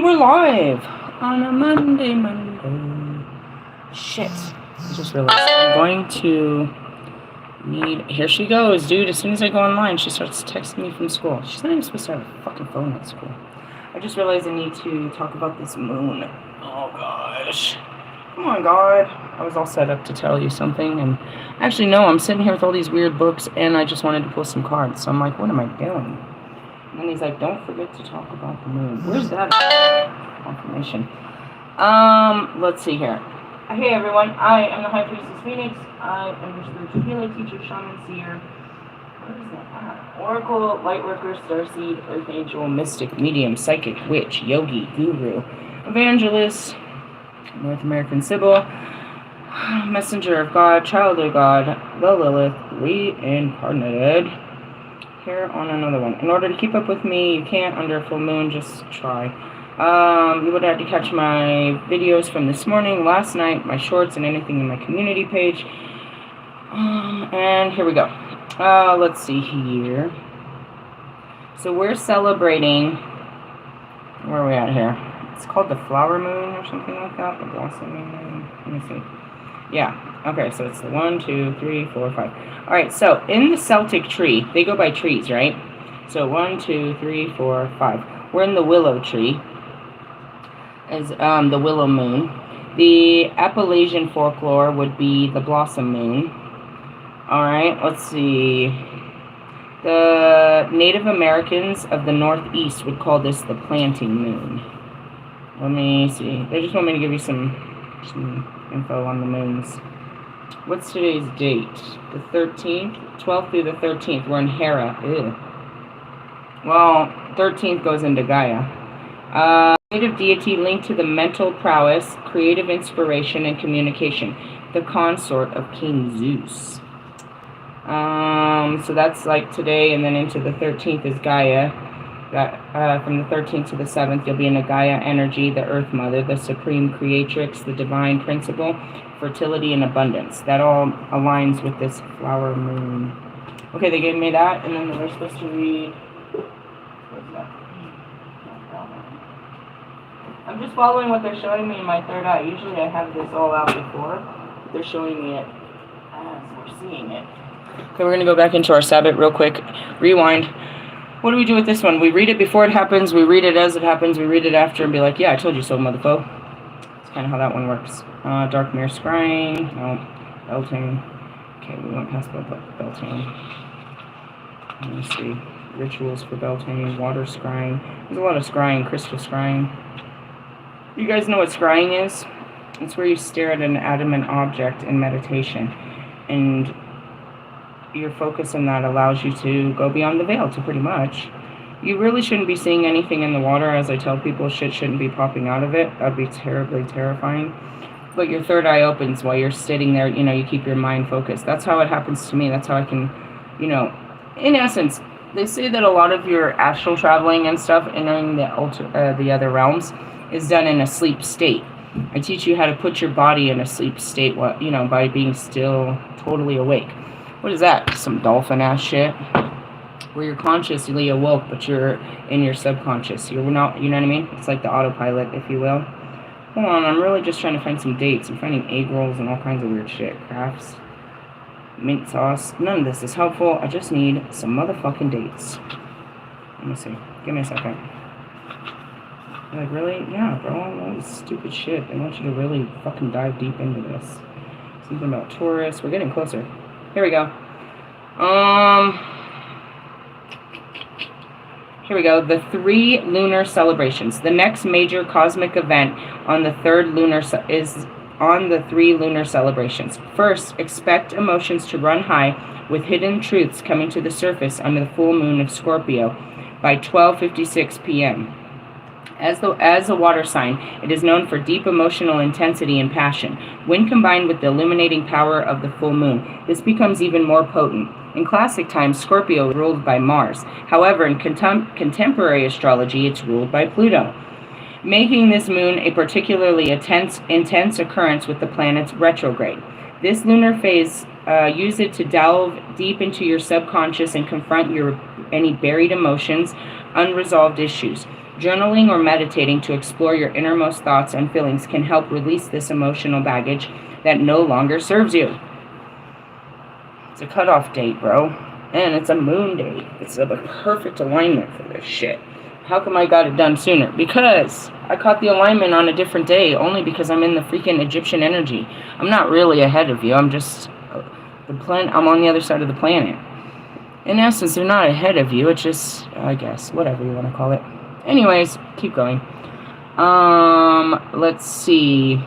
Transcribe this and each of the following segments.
we're live on a Monday. Shit. I just realized I'm going to need... Here she goes, dude. As soon as I go online, she starts texting me from school. She's not even supposed to have a fucking phone at school. I just realized I need to talk about this moon. Oh, gosh. Come on, God. I was all set up to tell you something, and actually, no, I'm sitting here with all these weird books, and I just wanted to pull some cards. So I'm like, what am I doing? And then he's like, don't forget to talk about the moon. Where's that confirmation? Let's see here. Hey everyone, I am the High Priestess Phoenix. I am your spiritual healer, teacher, shaman, seer. What is that? Oracle, lightworker, starseed, earth angel, mystic, medium, psychic, witch, yogi, guru, evangelist, North American Sybil, messenger of God, child of God, the Lilith, reincarnated. Here on another one. In order to keep up with me, you can't under a full moon, just try. You would have to catch my videos from this morning, last night, my shorts, and anything in my community page. And here we go. Let's see here. So we're celebrating, where are we at here? It's called the flower moon or something like that, the blossom moon. Let me see. Yeah, okay, so it's the 1, 2, 3, 4, 5. All right, so in the Celtic tree, they go by trees, right? So 1, 2, 3, 4, 5. We're in the willow tree, as the willow moon. The Appalachian folklore would be the blossom moon. All right, let's see. The Native Americans of the Northeast would call this the planting moon. Let me see. They just want me to give you some info on the moons. What's today's date? The 13th? 12th through the 13th. We're in Hera. Ew. Well, 13th goes into Gaia. Native deity linked to the mental prowess, creative inspiration, and communication. The consort of King Zeus. So that's like today, and then into the 13th is Gaia. From the 13th to the 7th, you'll be in a Gaia energy, the Earth Mother, the Supreme Creatrix, the Divine Principle, fertility and abundance. That all aligns with this flower moon. Okay, they gave me that, and then we're supposed to read... What's that? I'm just following what they're showing me in my third eye. Usually I have this all out before, but they're showing me it as we're seeing it. Okay, we're going to go back into our Sabbath real quick. Rewind. What do we do with this one? We read it before it happens, we read it as it happens, we read it after and be like, yeah, I told you so, motherfucker. That's kind of how that one works. Dark mirror scrying. No. Belting. Okay, we went past belting. Let me see. Rituals for belting. Water scrying. There's a lot of scrying. Crystal scrying. You guys know what scrying is? It's where you stare at an adamant object in meditation. And your focus in that allows you to go beyond the veil to pretty much. You really shouldn't be seeing anything in the water. As I tell people, shit shouldn't be popping out of it. That would be terribly terrifying. But your third eye opens while you're sitting there, you know, you keep your mind focused. That's how it happens to me. That's how I can, you know, in essence, they say that a lot of your astral traveling and stuff, entering the other realms, is done in a sleep state. I teach you how to put your body in a sleep state, you know, by being still totally awake. What is that? Some dolphin ass shit? Where you're consciously awoke, but you're in your subconscious. You're not, you know what I mean? It's like the autopilot, if you will. Hold on, I'm really just trying to find some dates. I'm finding egg rolls and all kinds of weird shit. Crafts. Mint sauce. None of this is helpful. I just need some motherfucking dates. Let me see. Give me a second. You're like, really? Yeah, bro. All this stupid shit. They want you to really fucking dive deep into this. Something about Taurus. We're getting closer. Here we go. Here we go. The 3 lunar celebrations. The next major cosmic event on the 3rd lunar is on the 3 lunar celebrations. First, expect emotions to run high with hidden truths coming to the surface under the full moon of Scorpio by 12:56 p.m. As a water sign, it is known for deep emotional intensity and passion. When combined with the illuminating power of the full moon, this becomes even more potent. In classic times, Scorpio was ruled by Mars. However, in contemporary astrology, it's ruled by Pluto, making this moon a particularly intense occurrence with the planets retrograde. This lunar phase, use it to delve deep into your subconscious and confront any buried emotions, unresolved issues. Journaling or meditating to explore your innermost thoughts and feelings can help release this emotional baggage that no longer serves you. It's a cutoff date, bro. And it's a moon date. It's a perfect alignment for this shit. How come I got it done sooner? Because I caught the alignment on a different day, only because I'm in the freaking Egyptian energy. I'm not really ahead of you. I'm just I'm on the other side of the planet. In essence, they're not ahead of you. It's just, I guess, whatever you want to call it. Anyways, keep going. Let's see.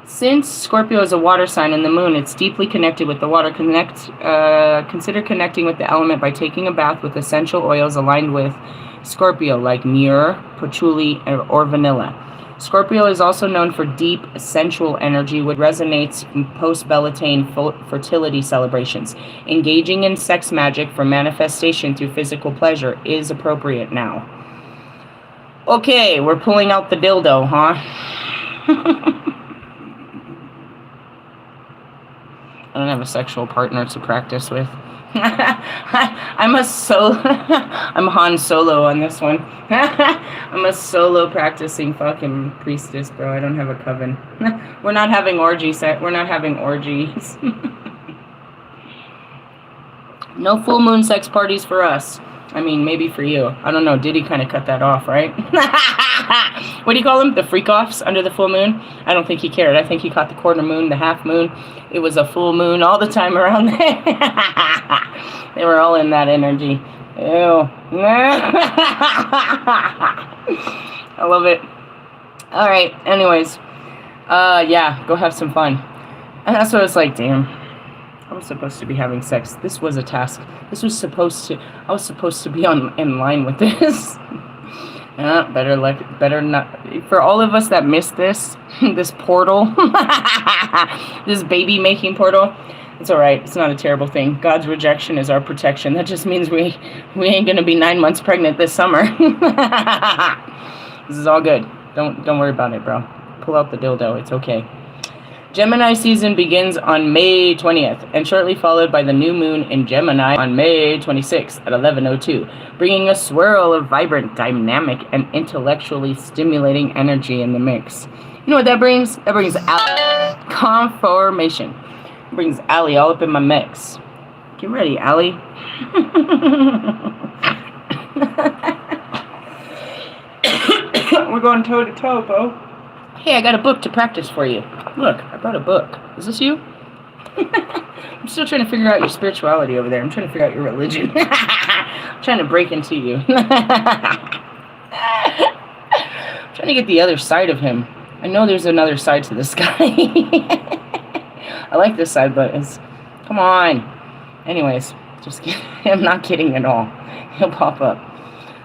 Since Scorpio is a water sign and the moon, it's deeply connected with the water. Consider connecting with the element by taking a bath with essential oils aligned with Scorpio, like myrrh, patchouli, or vanilla. Scorpio is also known for deep, sensual energy, which resonates in post-Beltane fertility celebrations. Engaging in sex magic for manifestation through physical pleasure is appropriate now. Okay, we're pulling out the dildo, huh? I don't have a sexual partner to practice with. I'm Han Solo on this one. I'm a solo practicing fucking priestess, bro. I don't have a coven. We're not having orgies. We're not having orgies. No full moon sex parties for us. I mean, maybe for you. I don't know. Diddy kind of cut that off, right? What do you call them? The freak-offs under the full moon? I don't think he cared. I think he caught the quarter moon, the half moon. It was a full moon all the time around there. They were all in that energy. Ew. I love it. All right. Anyways. Yeah. Go have some fun. And that's what it's like, damn. I was supposed to be having sex. This was a task. I was supposed to be in line with this. Better not. For all of us that missed this portal, this baby making portal, it's all right. It's not a terrible thing. God's rejection is our protection. That just means we ain't gonna be 9 months pregnant this summer. This is all good. Don't worry about it, bro. Pull out the dildo. It's okay. Gemini season begins on May 20th and shortly followed by the new moon in Gemini on May 26th at 11:02, bringing a swirl of vibrant, dynamic, and intellectually stimulating energy in the mix. You know what that brings? That brings confirmation. It brings Allie all up in my mix. Get ready, Allie. We're going toe to toe, Bo. Hey, I got a book to practice for you. Look, I brought a book. Is this you? I'm still trying to figure out your spirituality over there. I'm trying to figure out your religion. I'm trying to break into you. I'm trying to get the other side of him. I know there's another side to this guy. I like this side, but it's... Come on. Anyways, just kidding. I'm not kidding at all. He'll pop up.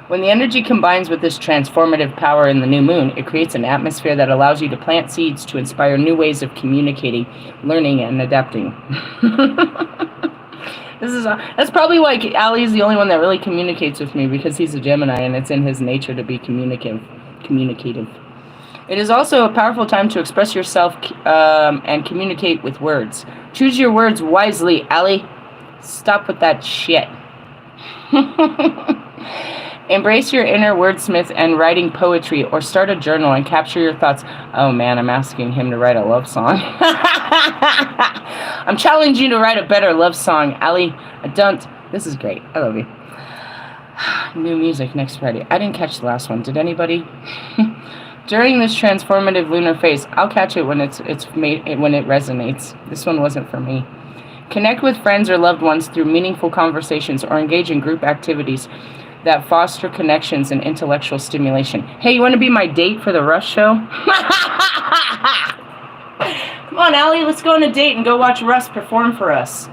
When the energy combines with this transformative power in the new moon, it creates an atmosphere that allows you to plant seeds to inspire new ways of communicating, learning, and adapting. That's probably why Ali is the only one that really communicates with me, because he's a Gemini and it's in his nature to be communicative. It is also a powerful time to express yourself and communicate with words. Choose your words wisely, Ali. Stop with that shit. Embrace your inner wordsmith and writing poetry, or start a journal and capture your thoughts. Oh man, I'm asking him to write a love song. I'm challenging you to write a better love song, Ali. This is great. I love you. New music next Friday. I didn't catch the last one. Did anybody? During this transformative lunar phase, I'll catch it when it resonates. This one wasn't for me. Connect with friends or loved ones through meaningful conversations or engage in group activities that foster connections and intellectual stimulation. Hey, you want to be my date for the Russ show? Come on, Allie, let's go on a date and go watch Russ perform for us.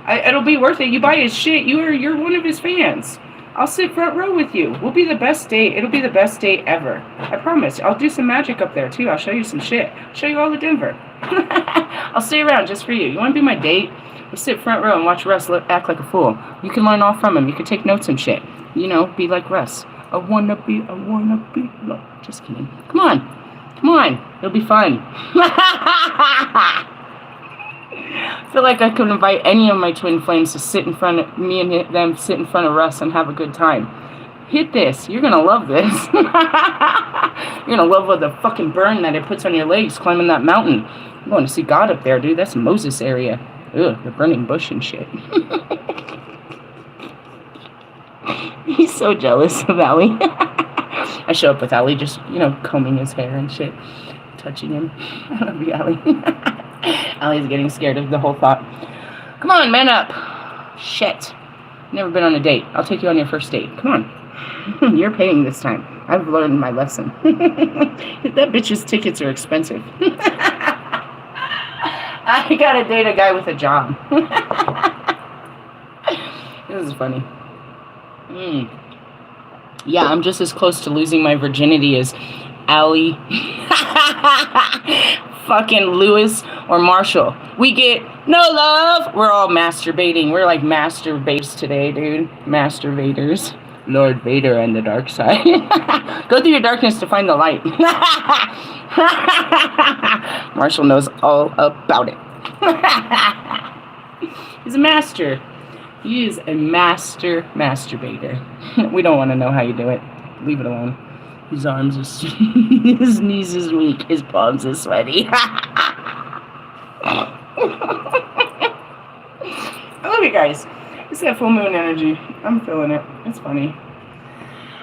It'll be worth it. You buy his shit. You're one of his fans. I'll sit front row with you. We'll be the best date. It'll be the best date ever. I promise. I'll do some magic up there, too. I'll show you some shit. I'll show you all of Denver. I'll stay around just for you. You want to be my date? We'll sit front row and watch Russ act like a fool. You can learn all from him. You can take notes and shit. You know, be like Russ. I wanna be. No, just kidding. Come on. It'll be fun. I feel like I could invite any of my twin flames to sit in front of me and them, sit in front of Russ and have a good time. Hit this. You're gonna love this. You're gonna love the fucking burn that it puts on your legs climbing that mountain. I'm going to see God up there, dude. That's Moses area. Ugh, the burning bush and shit. He's so jealous of Allie. I show up with Allie, just, combing his hair and shit. Touching him. I love you, Allie. Allie's getting scared of the whole thought. Come on, man up. Shit. Never been on a date. I'll take you on your first date. Come on. You're paying this time. I've learned my lesson. That bitch's tickets are expensive. I gotta date a guy with a job. This is funny. Yeah, I'm just as close to losing my virginity as Allie, fucking Lewis, or Marshall. We get no love. We're all masturbating. We're like masturbates today, dude. Masturbators. Lord Vader and the dark side. Go through your darkness to find the light. Marshall knows all about it. He's a master. He is a master masturbator. We don't want to know how you do it. Leave it alone. His arms are his knees is weak. His palms are sweaty. I love you guys. It's that full moon energy. I'm feeling it. It's funny.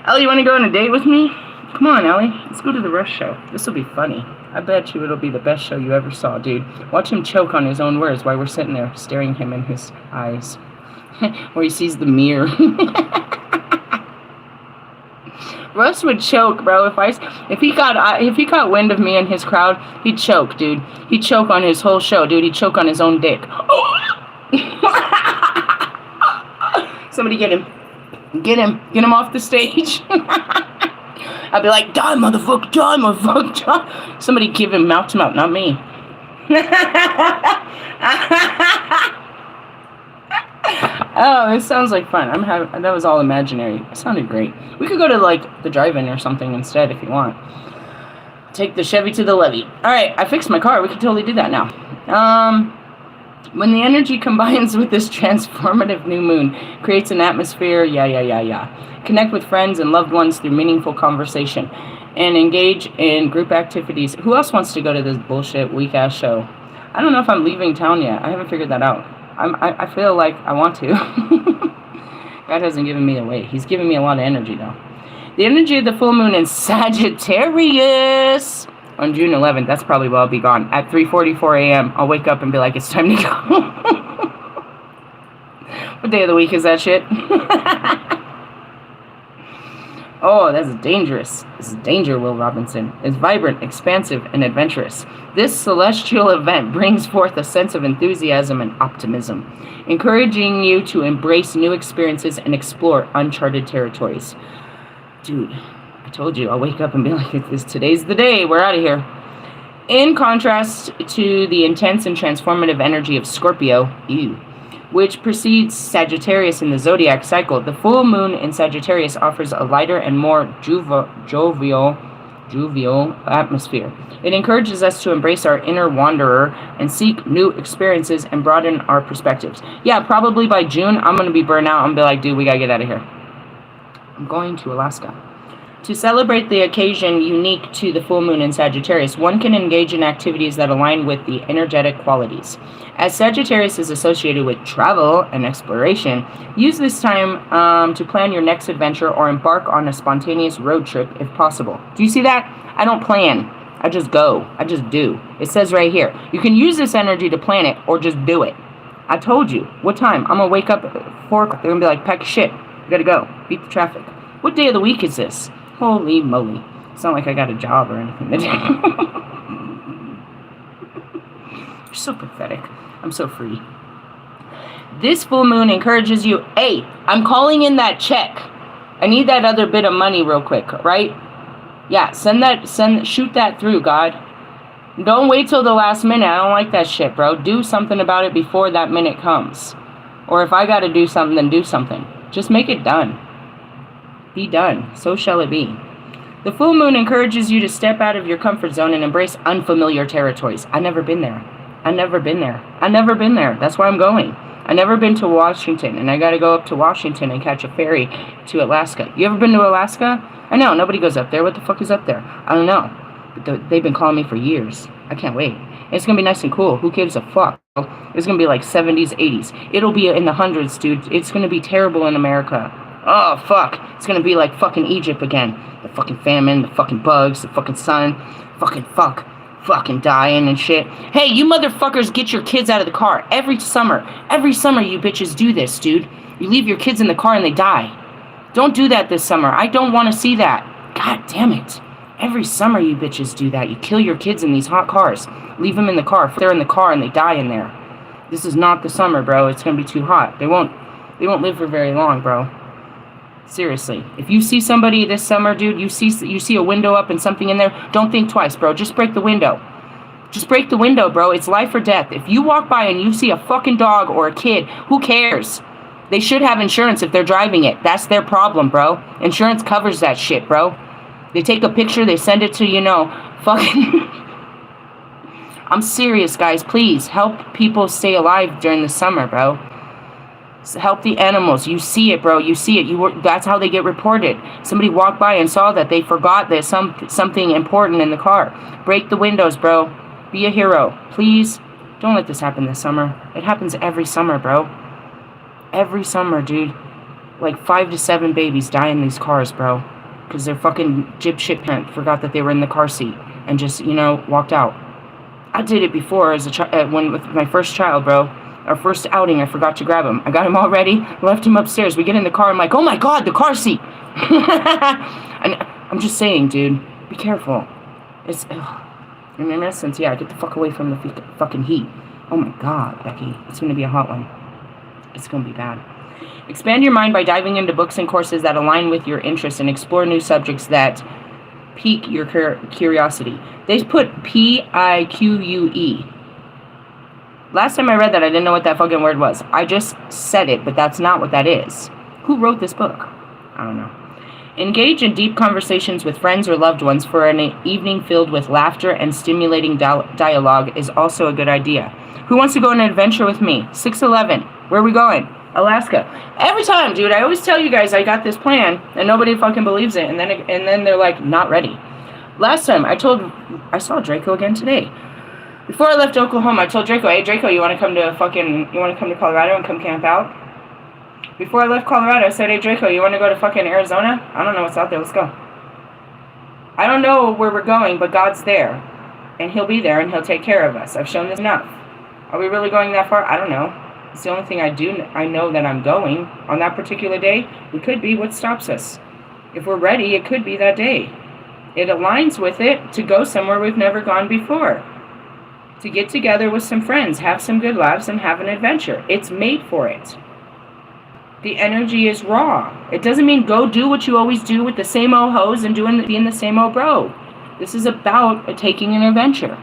Ellie, you want to go on a date with me? Come on, Ellie. Let's go to the Rush show. This will be funny. I bet you it'll be the best show you ever saw, dude. Watch him choke on his own words while we're sitting there staring him in his eyes. Where he sees the mirror. Russ would choke, bro. If he caught wind of me and his crowd, he'd choke, dude. He'd choke on his whole show, dude. He'd choke on his own dick. Somebody get him. Get him off the stage. I'd be like, die, motherfucker, die, motherfucker, die. Somebody give him mouth to mouth, not me. Oh, it sounds like fun. That was all imaginary. It sounded great. We could go to the drive-in or something instead if you want. Take the Chevy to the levee. All right, I fixed my car. We could totally do that now. When the energy combines with this transformative new moon, creates an atmosphere, Connect with friends and loved ones through meaningful conversation, and engage in group activities. Who else wants to go to this bullshit weak-ass show? I don't know if I'm leaving town yet. I haven't figured that out. I feel like I want to. God hasn't given me away. He's giving me a lot of energy, though. The energy of the full moon in Sagittarius on June 11th. That's probably where I'll be gone. At 3:44 a.m., I'll wake up and be like, it's time to go. What day of the week is that shit? Oh, that's dangerous. This is danger, Will Robinson. It's vibrant, expansive, and adventurous. This celestial event brings forth a sense of enthusiasm and optimism, encouraging you to embrace new experiences and explore uncharted territories. Dude, I told you, I'll wake up and be like, today's the day, we're out of here. In contrast to the intense and transformative energy of Scorpio, which precedes Sagittarius in the zodiac cycle, the full moon in Sagittarius offers a lighter and more jovial atmosphere. It encourages us to embrace our inner wanderer and seek new experiences and broaden our perspectives. Yeah, probably by June, I'm going to be burnt out and be like, dude, we got to get out of here. I'm going to Alaska. To celebrate the occasion unique to the full moon in Sagittarius, one can engage in activities that align with the energetic qualities. As Sagittarius is associated with travel and exploration, use this time to plan your next adventure or embark on a spontaneous road trip if possible. Do you see that? I don't plan. I just go. I just do. It says right here. You can use this energy to plan it or just do it. I told you. What time? I'm going to wake up at 4 o'clock. They're going to be like, pack your shit. We got to go. Beat the traffic. What day of the week is this? Holy moly. It's not like I got a job or anything to do. You're so pathetic. I'm so free. This full moon encourages you. Hey, I'm calling in that check. I need that other bit of money real quick, right? Yeah, shoot that through, God. Don't wait till the last minute. I don't like that shit, bro. Do something about it before that minute comes. Or if I got to do something, then do something. Just make it done. Be done. So shall it be. The full moon encourages you to step out of your comfort zone and embrace unfamiliar territories. I've never been there. That's why I'm going. I've never been to Washington, and I gotta go up to Washington and catch a ferry to Alaska. You ever been to Alaska? I know, nobody goes up there. What the fuck is up there? I don't know. But they've been calling me for years. I can't wait. It's gonna be nice and cool. Who gives a fuck? It's gonna be like 70s, 80s. It'll be in the hundreds, dude. It's gonna be terrible in America. Oh, fuck. It's gonna be like fucking Egypt again. The fucking famine, the fucking bugs, the fucking sun. Fucking dying and shit. Hey, you motherfuckers, get your kids out of the car. Every summer you bitches do this, dude. You leave your kids in the car and they die. Don't do that this summer. I don't want to see that. God damn it. Every summer you bitches do that. You kill your kids in these hot cars. Leave them in the car. If they're in the car and they die in there. This is not the summer, bro. It's gonna be too hot. They won't live for very long, bro. Seriously. If you see somebody this summer, dude, you see a window up and something in there, don't think twice, bro. Just break the window. Just break the window, bro. It's life or death. If you walk by and you see a fucking dog or a kid, who cares? They should have insurance if they're driving it. That's their problem, bro. Insurance covers that shit, bro. They take a picture, they send it to, fucking... I'm serious, guys. Please, help people stay alive during the summer, bro. Help the animals. You see it, bro. You see it. That's how they get reported. Somebody walked by and saw that. They forgot that something important in the car. Break the windows, bro. Be a hero. Please, don't let this happen this summer. It happens every summer, bro. Every summer, dude. Like 5 to 7 babies die in these cars, bro. Because their fucking shit parent forgot that they were in the car seat and just, walked out. I did it before as with my first child, bro. Our first outing, I forgot to grab him. I got him all ready, left him upstairs. We get in the car, I'm like, oh my god, the car seat! And I'm just saying, dude, be careful. It's, in essence, yeah, get the fuck away from the fucking heat. Oh my god, Becky, it's gonna be a hot one. It's gonna be bad. Expand your mind by diving into books and courses that align with your interests and explore new subjects that pique your curiosity. They put P-I-Q-U-E. Last time I read that, I didn't know what that fucking word was. I just said it, but that's not what that is. Who wrote this book? I don't know. Engage in deep conversations with friends or loved ones for an evening filled with laughter and stimulating dialogue is also a good idea. Who wants to go on an adventure with me? 6-11. Where are we going? Alaska. Every time, dude, I always tell you guys I got this plan, and nobody fucking believes it, and then they're like, not ready. Last time, I saw Draco again today. Before I left Oklahoma, I told Draco, hey, Draco, you want to come to Colorado and come camp out? Before I left Colorado, I said, hey, Draco, you want to go to fucking Arizona? I don't know what's out there. Let's go. I don't know where we're going, but God's there. And he'll be there, and he'll take care of us. I've shown this enough. Are we really going that far? I don't know. It's the only thing I know that I'm going. On that particular day, it could be what stops us. If we're ready, it could be that day. It aligns with it to go somewhere we've never gone before. To get together with some friends, have some good laughs, and have an adventure. It's made for it. The energy is raw. It doesn't mean go do what you always do with the same old hoes and being the same old bro. This is about taking an adventure.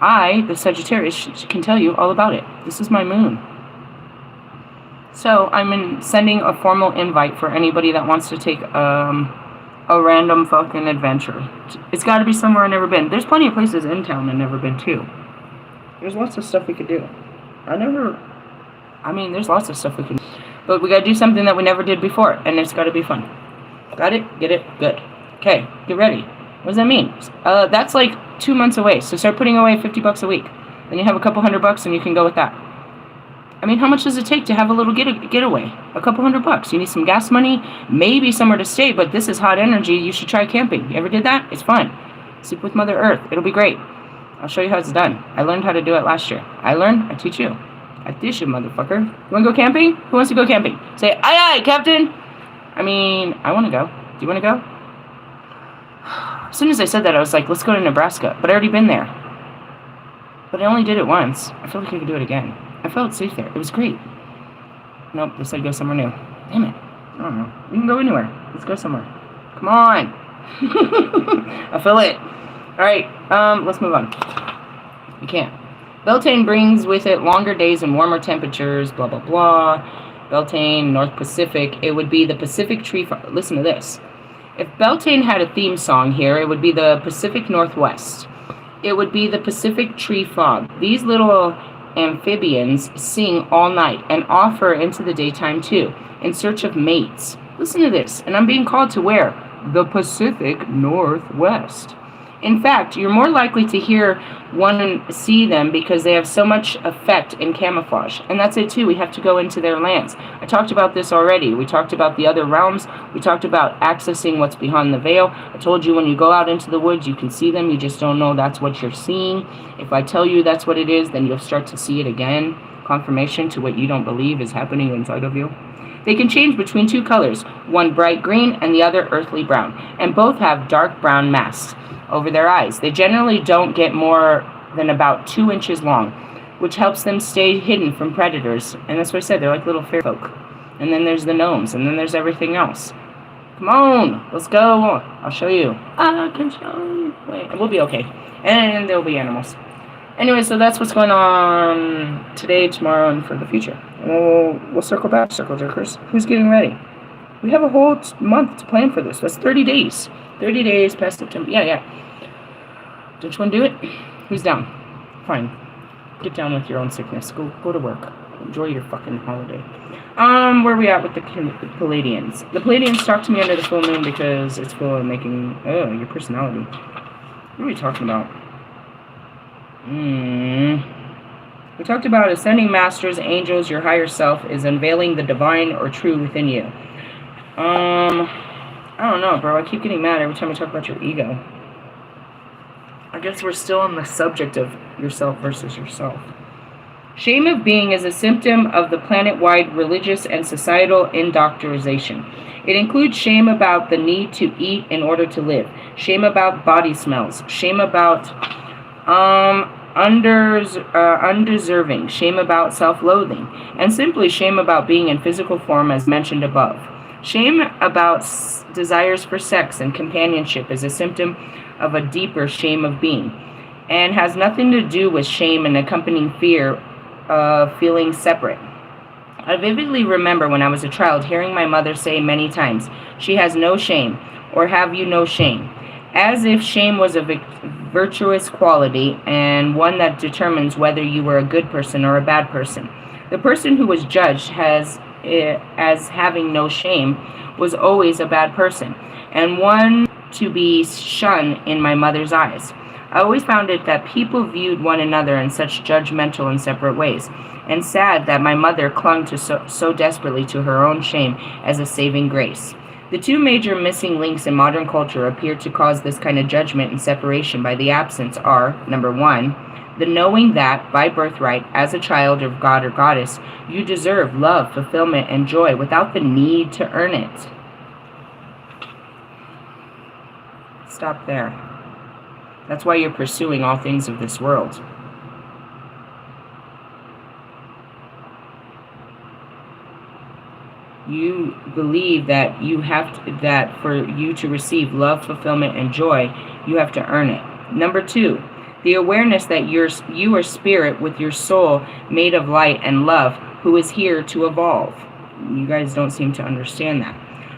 I, the Sagittarius, can tell you all about it. This is my moon. So I'm sending a formal invite for anybody that wants to take a random fucking adventure. It's got to be somewhere I've never been. There's plenty of places in town I've never been to. There's lots of stuff we could do. There's lots of stuff we can do. But we got to do something that we never did before, and it's got to be fun. Got it? Get it? Good. Okay, get ready. What does that mean? That's like 2 months away, so start putting away $50 a week. Then you have a couple $100 and you can go with that. How much does it take to have a little getaway? A couple $100. You need some gas money, maybe somewhere to stay, but this is hot energy. You should try camping. You ever did that? It's fun. Sleep with Mother Earth. It'll be great. I'll show you how it's done. I learned how to do it last year. I teach you. I teach you, motherfucker. You want to go camping? Who wants to go camping? Say, aye, aye, Captain. I want to go. Do you want to go? As soon as I said that, I was like, let's go to Nebraska. But I already been there. But I only did it once. I feel like I could do it again. I felt safe there. It was great. Nope, they said go somewhere new. Damn it. I don't know. We can go anywhere. Let's go somewhere. Come on. I feel it. Alright, let's move on. You can't. Beltane brings with it longer days and warmer temperatures, blah, blah, blah. Beltane, North Pacific. It would be the Pacific Tree... Listen to this. If Beltane had a theme song here, it would be the Pacific Northwest. It would be the Pacific Tree Fog. These little amphibians sing all night and offer into the daytime too, in search of mates. Listen to this, and I'm being called to where? The Pacific Northwest. In fact, you're more likely to hear one and see them because they have so much effect in camouflage. And that's it too, we have to go into their lands. I talked about this already. We talked about the other realms. We talked about accessing what's behind the veil. I told you when you go out into the woods, you can see them. You just don't know that's what you're seeing. If I tell you that's what it is, then you'll start to see it again. Confirmation to what you don't believe is happening inside of you. They can change between two colors, one bright green and the other earthly brown, and both have dark brown masks over their eyes. They generally don't get more than about 2 inches long, which helps them stay hidden from predators. And that's what I said, they're like little fairy folk. And then there's the gnomes, and then there's everything else. Come on, let's go. I'll show you. I can show you. Wait, we'll be okay. And there'll be animals. Anyway, so that's what's going on today, tomorrow, and for the future. We'll circle back, circle jerkers. Who's getting ready? We have a whole month to plan for this. That's 30 days. 30 days past September. Yeah. Don't you want to do it? Who's down? Fine. Get down with your own sickness. Go to work. Enjoy your fucking holiday. Where are we at with the Palladians? The Palladians talk to me under the full moon because it's full of making... Oh, your personality. What are we talking about? We talked about ascending masters, angels, your higher self is unveiling the divine or true within you. I don't know, bro. I keep getting mad every time we talk about your ego. I guess we're still on the subject of yourself versus yourself. Shame of being is a symptom of the planet-wide religious and societal indoctrination. It includes shame about the need to eat in order to live, shame about body smells, shame about undeserving, shame about self-loathing, and simply shame about being in physical form as mentioned above. Shame about desires for sex and companionship is a symptom of a deeper shame of being, and has nothing to do with shame and accompanying fear of feeling separate. I vividly remember when I was a child hearing my mother say many times, "She has no shame," or "Have you no shame?" as if shame was a virtuous quality and one that determines whether you were a good person or a bad person. The person who was judged as having no shame was always a bad person, and one to be shunned in my mother's eyes. I always found it that people viewed one another in such judgmental and separate ways, and sad that my mother clung to so desperately to her own shame as a saving grace. The two major missing links in modern culture appear to cause this kind of judgment and separation by the absence are, number one, the knowing that, by birthright, as a child of God or goddess, you deserve love, fulfillment, and joy without the need to earn it. Stop there. That's why you're pursuing all things of this world. You believe that that for you to receive love, fulfillment, and joy, you have to earn it. Number two, the awareness that you are spirit with your soul made of light and love, who is here to evolve. You guys don't seem to understand that.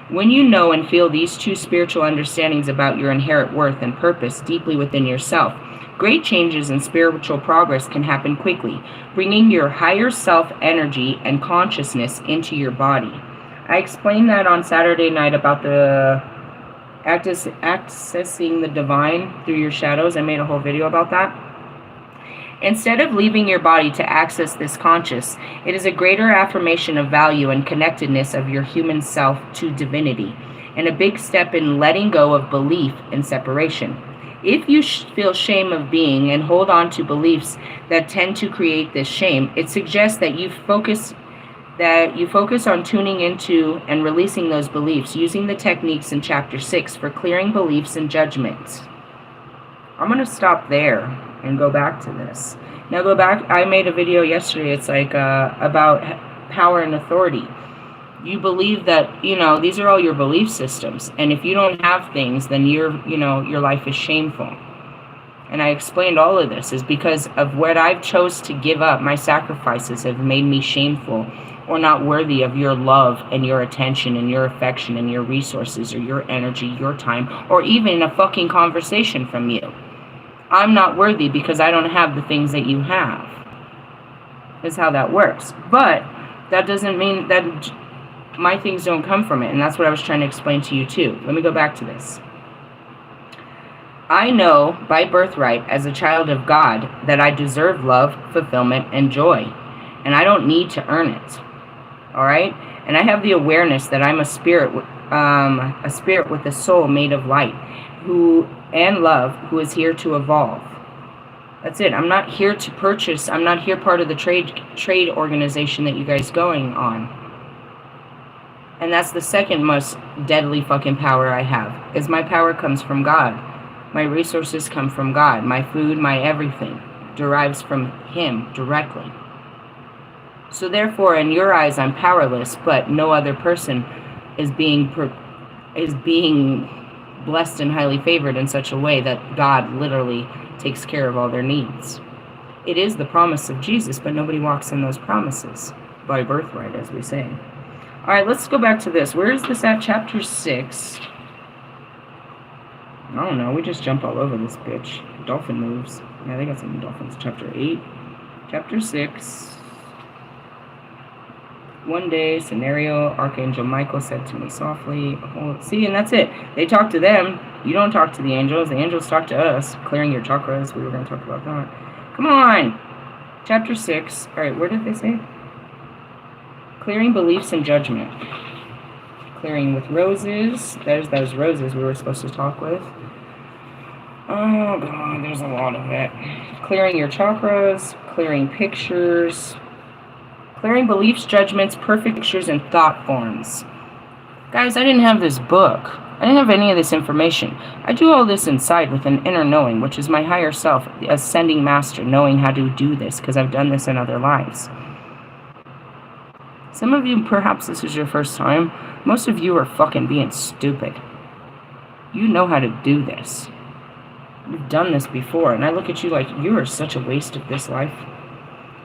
When you know and feel these two spiritual understandings about your inherent worth and purpose deeply within yourself, great changes and spiritual progress can happen quickly, bringing your higher self energy and consciousness into your body. I explained that on Saturday night about the accessing the divine through your shadows. I made a whole video about that. Instead of leaving your body to access this conscious, it is a greater affirmation of value and connectedness of your human self to divinity, and a big step in letting go of belief in separation. If you feel shame of being and hold on to beliefs that tend to create this shame, it suggests that you focus on tuning into and releasing those beliefs using the techniques in Chapter 6 for clearing beliefs and judgments. I'm going to stop there and go back to this. Now go back, I made a video yesterday, it's like about power and authority. You believe that, these are all your belief systems, and if you don't have things, then your life is shameful. And I explained all of this is because of what I've chose to give up. My sacrifices have made me shameful or not worthy of your love and your attention and your affection and your resources or your energy, your time, or even a fucking conversation from you. I'm not worthy because I don't have the things that you have. is how that works. But that doesn't mean that my things don't come from it, and that's what I was trying to explain to you too. Let me go back to this. I know by birthright as a child of God that I deserve love, fulfillment, and joy, and I don't need to earn it. All right? And I have the awareness that I'm a spirit with a soul made of light, and love, who is here to evolve. That's it. I'm not here to purchase. I'm not here part of the trade organization that you guys going on. And that's the second most deadly fucking power I have, is my power comes from God. My resources come from God. My food, my everything derives from Him directly. So therefore, in your eyes, I'm powerless, but no other person is being blessed and highly favored in such a way that God literally takes care of all their needs. It is the promise of Jesus, but nobody walks in those promises by birthright, as we say. All right, let's go back to this. Where is this at? Chapter 6. I don't know. We just jump all over this bitch. Dolphin moves. Yeah, they got some dolphins. Chapter 8. Chapter 6. One day, scenario, Archangel Michael said to me softly, oh, see, and that's it. They talk to them. You don't talk to the angels. The angels talk to us. Clearing your chakras. We were going to talk about that. Come on. Chapter 6. All right, where did they say? Clearing beliefs and judgment. Clearing with roses. There's those roses we were supposed to talk with. Oh, God, there's a lot of it. Clearing your chakras. Clearing pictures. Clearing beliefs, judgments, perfect pictures, and thought forms. Guys, I didn't have this book. I didn't have any of this information. I do all this inside with an inner knowing, which is my higher self, the ascending master, knowing how to do this, because I've done this in other lives. Some of you, perhaps this is your first time. Most of you are fucking being stupid. You know how to do this. You've done this before, and I look at you like you are such a waste of this life.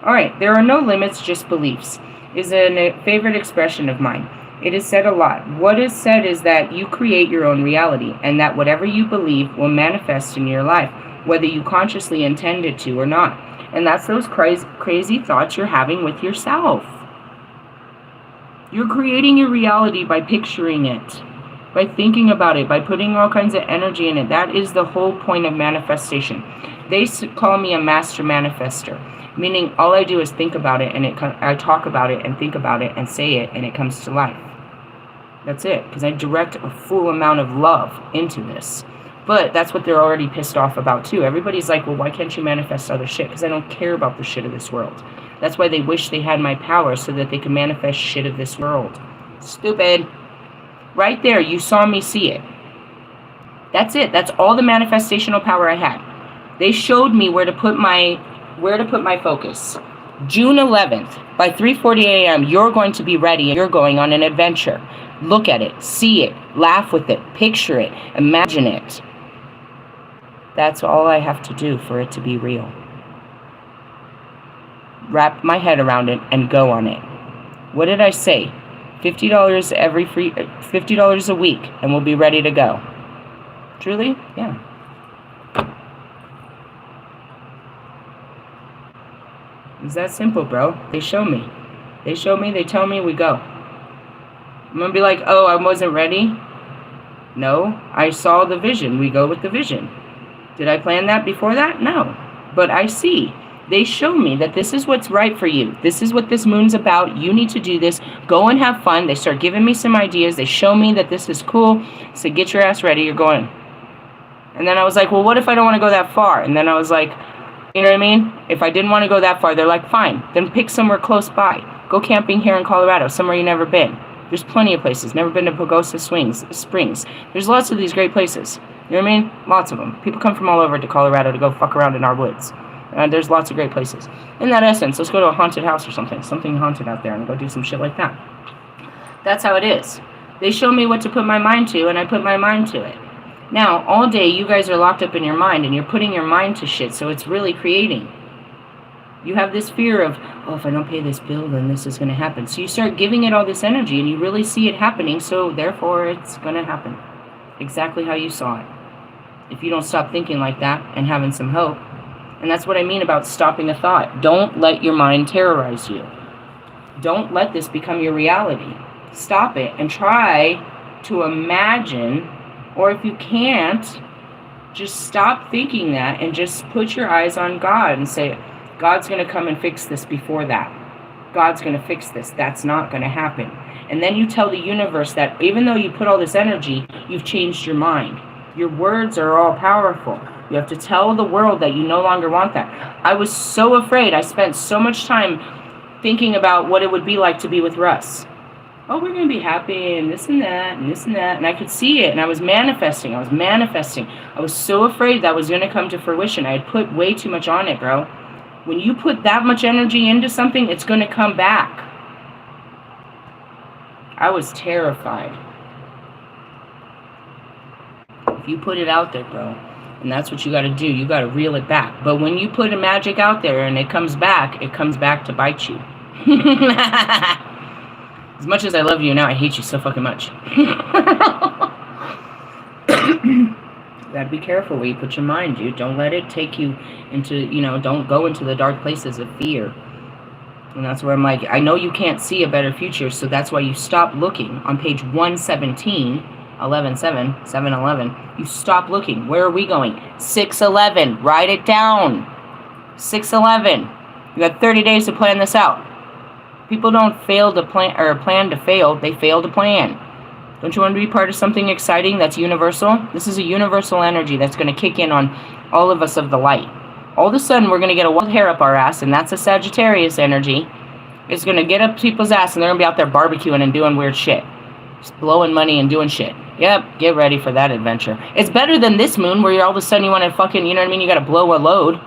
All right, there are no limits, just beliefs, is a favorite expression of mine. It is said a lot. What is said is that you create your own reality, and that whatever you believe will manifest in your life, whether you consciously intend it to or not. And that's those crazy thoughts you're having with yourself. You're creating your reality by picturing it, by thinking about it, by putting all kinds of energy in it. That is the whole point of manifestation. They call me a master manifester. Meaning all I do is think about it, and I talk about it and think about it and say it, and it comes to life. That's it, because I direct a full amount of love into this. But that's what they're already pissed off about too. Everybody's like, well, why can't you manifest other shit? Because I don't care about the shit of this world. That's why they wish they had my power, so that they could manifest shit of this world. Stupid. Right there, you saw me see it. That's it. That's all the manifestational power I had. They showed me where to put my focus. June 11th, by 3:40 a.m., you're going to be ready, and you're going on an adventure. Look at it, see it, laugh with it, picture it, imagine it. That's all I have to do for it to be real. Wrap my head around it and go on it. What did I say? $50 $50 a week, and we'll be ready to go. Truly? Yeah. It's that simple, bro. They show me. They show me, they tell me, we go. I'm going to be like, oh, I wasn't ready? No, I saw the vision. We go with the vision. Did I plan that before that? No. But I see. They show me that this is what's right for you. This is what this moon's about. You need to do this. Go and have fun. They start giving me some ideas. They show me that this is cool. So get your ass ready. You're going. And then I was like, well, what if I don't want to go that far? And then I was like, you know what I mean? If I didn't want to go that far, they're like, fine. Then pick somewhere close by. Go camping here in Colorado, somewhere you've never been. There's plenty of places. Never been to Pagosa Springs. There's lots of these great places. You know what I mean? Lots of them. People come from all over to Colorado to go fuck around in our woods. There's lots of great places. In that essence, let's go to a haunted house or something. Something haunted out there and go do some shit like that. That's how it is. They show me what to put my mind to, and I put my mind to it. Now, all day, you guys are locked up in your mind, and you're putting your mind to shit, so it's really creating. You have this fear of, oh, if I don't pay this bill, then this is going to happen. So you start giving it all this energy, and you really see it happening, so therefore it's going to happen. Exactly how you saw it. If you don't stop thinking like that and having some hope, And that's what I mean about stopping a thought. Don't let your mind terrorize you. Don't let this become your reality. Stop it and try to imagine, or if you can't, just stop thinking that and just put your eyes on God and say, God's going to come and fix this before that. God's going to fix this. That's not going to happen. And then you tell the universe that even though you put all this energy, you've changed your mind. Your words are all powerful. You have to tell the world that you no longer want that. I was so afraid. I spent so much time thinking about what it would be like to be with Russ. Oh, we're going to be happy and this and that and this and that. And I could see it. And I was manifesting. I was so afraid that was going to come to fruition. I had put way too much on it, bro. When you put that much energy into something, it's going to come back. I was terrified. If you put it out there, bro, and that's what you got to do. You got to reel it back. But when you put a magic out there and it comes back to bite you. As much as I love you now, I hate you so fucking much. You got to be careful where you put your mind, dude. Don't let it take you into, don't go into the dark places of fear. And that's where I'm like, I know you can't see a better future, so that's why you stop looking. On page 117, 711, you stop looking. Where are we going? 611. Write it down. 611. You got 30 days to plan this out. People don't fail to plan, or plan to fail. They fail to plan. Don't you want to be part of something exciting that's universal? This is a universal energy that's going to kick in on all of us of the light. All of a sudden, we're going to get a wild hair up our ass, and that's a Sagittarius energy. It's going to get up people's ass, and they're going to be out there barbecuing and doing weird shit. Just blowing money and doing shit. Yep, get ready for that adventure. It's better than this moon where you're all of a sudden you want to fucking, you know what I mean? You got to blow a load.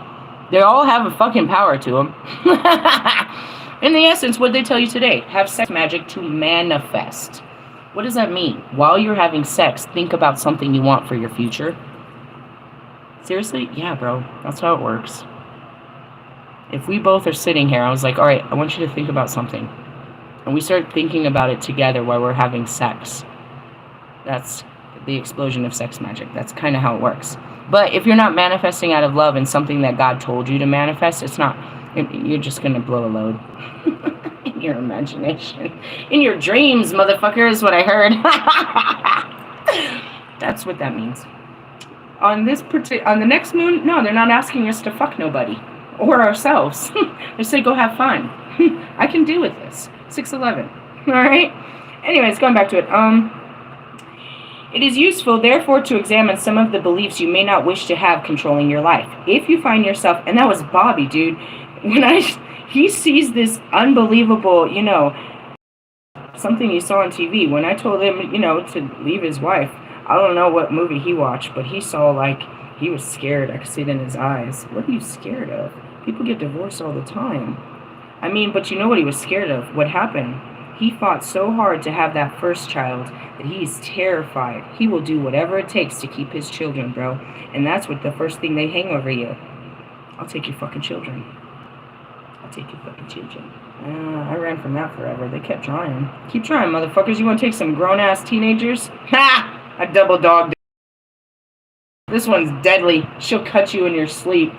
They all have a fucking power to them. In the essence, what did they tell you today? Have sex magic to manifest. What does that mean? While you're having sex, think about something you want for your future. Seriously? Yeah, bro. That's how it works. If we both are sitting here, I was like, all right, I want you to think about something. And we start thinking about it together while we're having sex. That's the explosion of sex magic. That's kind of how it works. But if you're not manifesting out of love and something that God told you to manifest, it's not. You're just going to blow a load. In your imagination. In your dreams, motherfucker, is what I heard. That's what that means. On the next moon, no, they're not asking us to fuck nobody. Or ourselves. They say, go have fun. I can deal with this. 611. Alright? Anyways, going back to it. It is useful, therefore, to examine some of the beliefs you may not wish to have controlling your life. If you find yourself, and that was Bobby, dude. He sees this unbelievable, something he saw on TV. When I told him, to leave his wife, I don't know what movie he watched, but he saw, he was scared. I could see it in his eyes. What are you scared of? People get divorced all the time. I mean, but you know what he was scared of? What happened? He fought so hard to have that first child that he's terrified. He will do whatever it takes to keep his children, bro. And that's what the first thing they hang over you. I'll take your fucking children. I'll take your fucking children. I ran from that forever. They kept trying. Keep trying, motherfuckers. You want to take some grown-ass teenagers? Ha! I double dogged it. This one's deadly. She'll cut you in your sleep.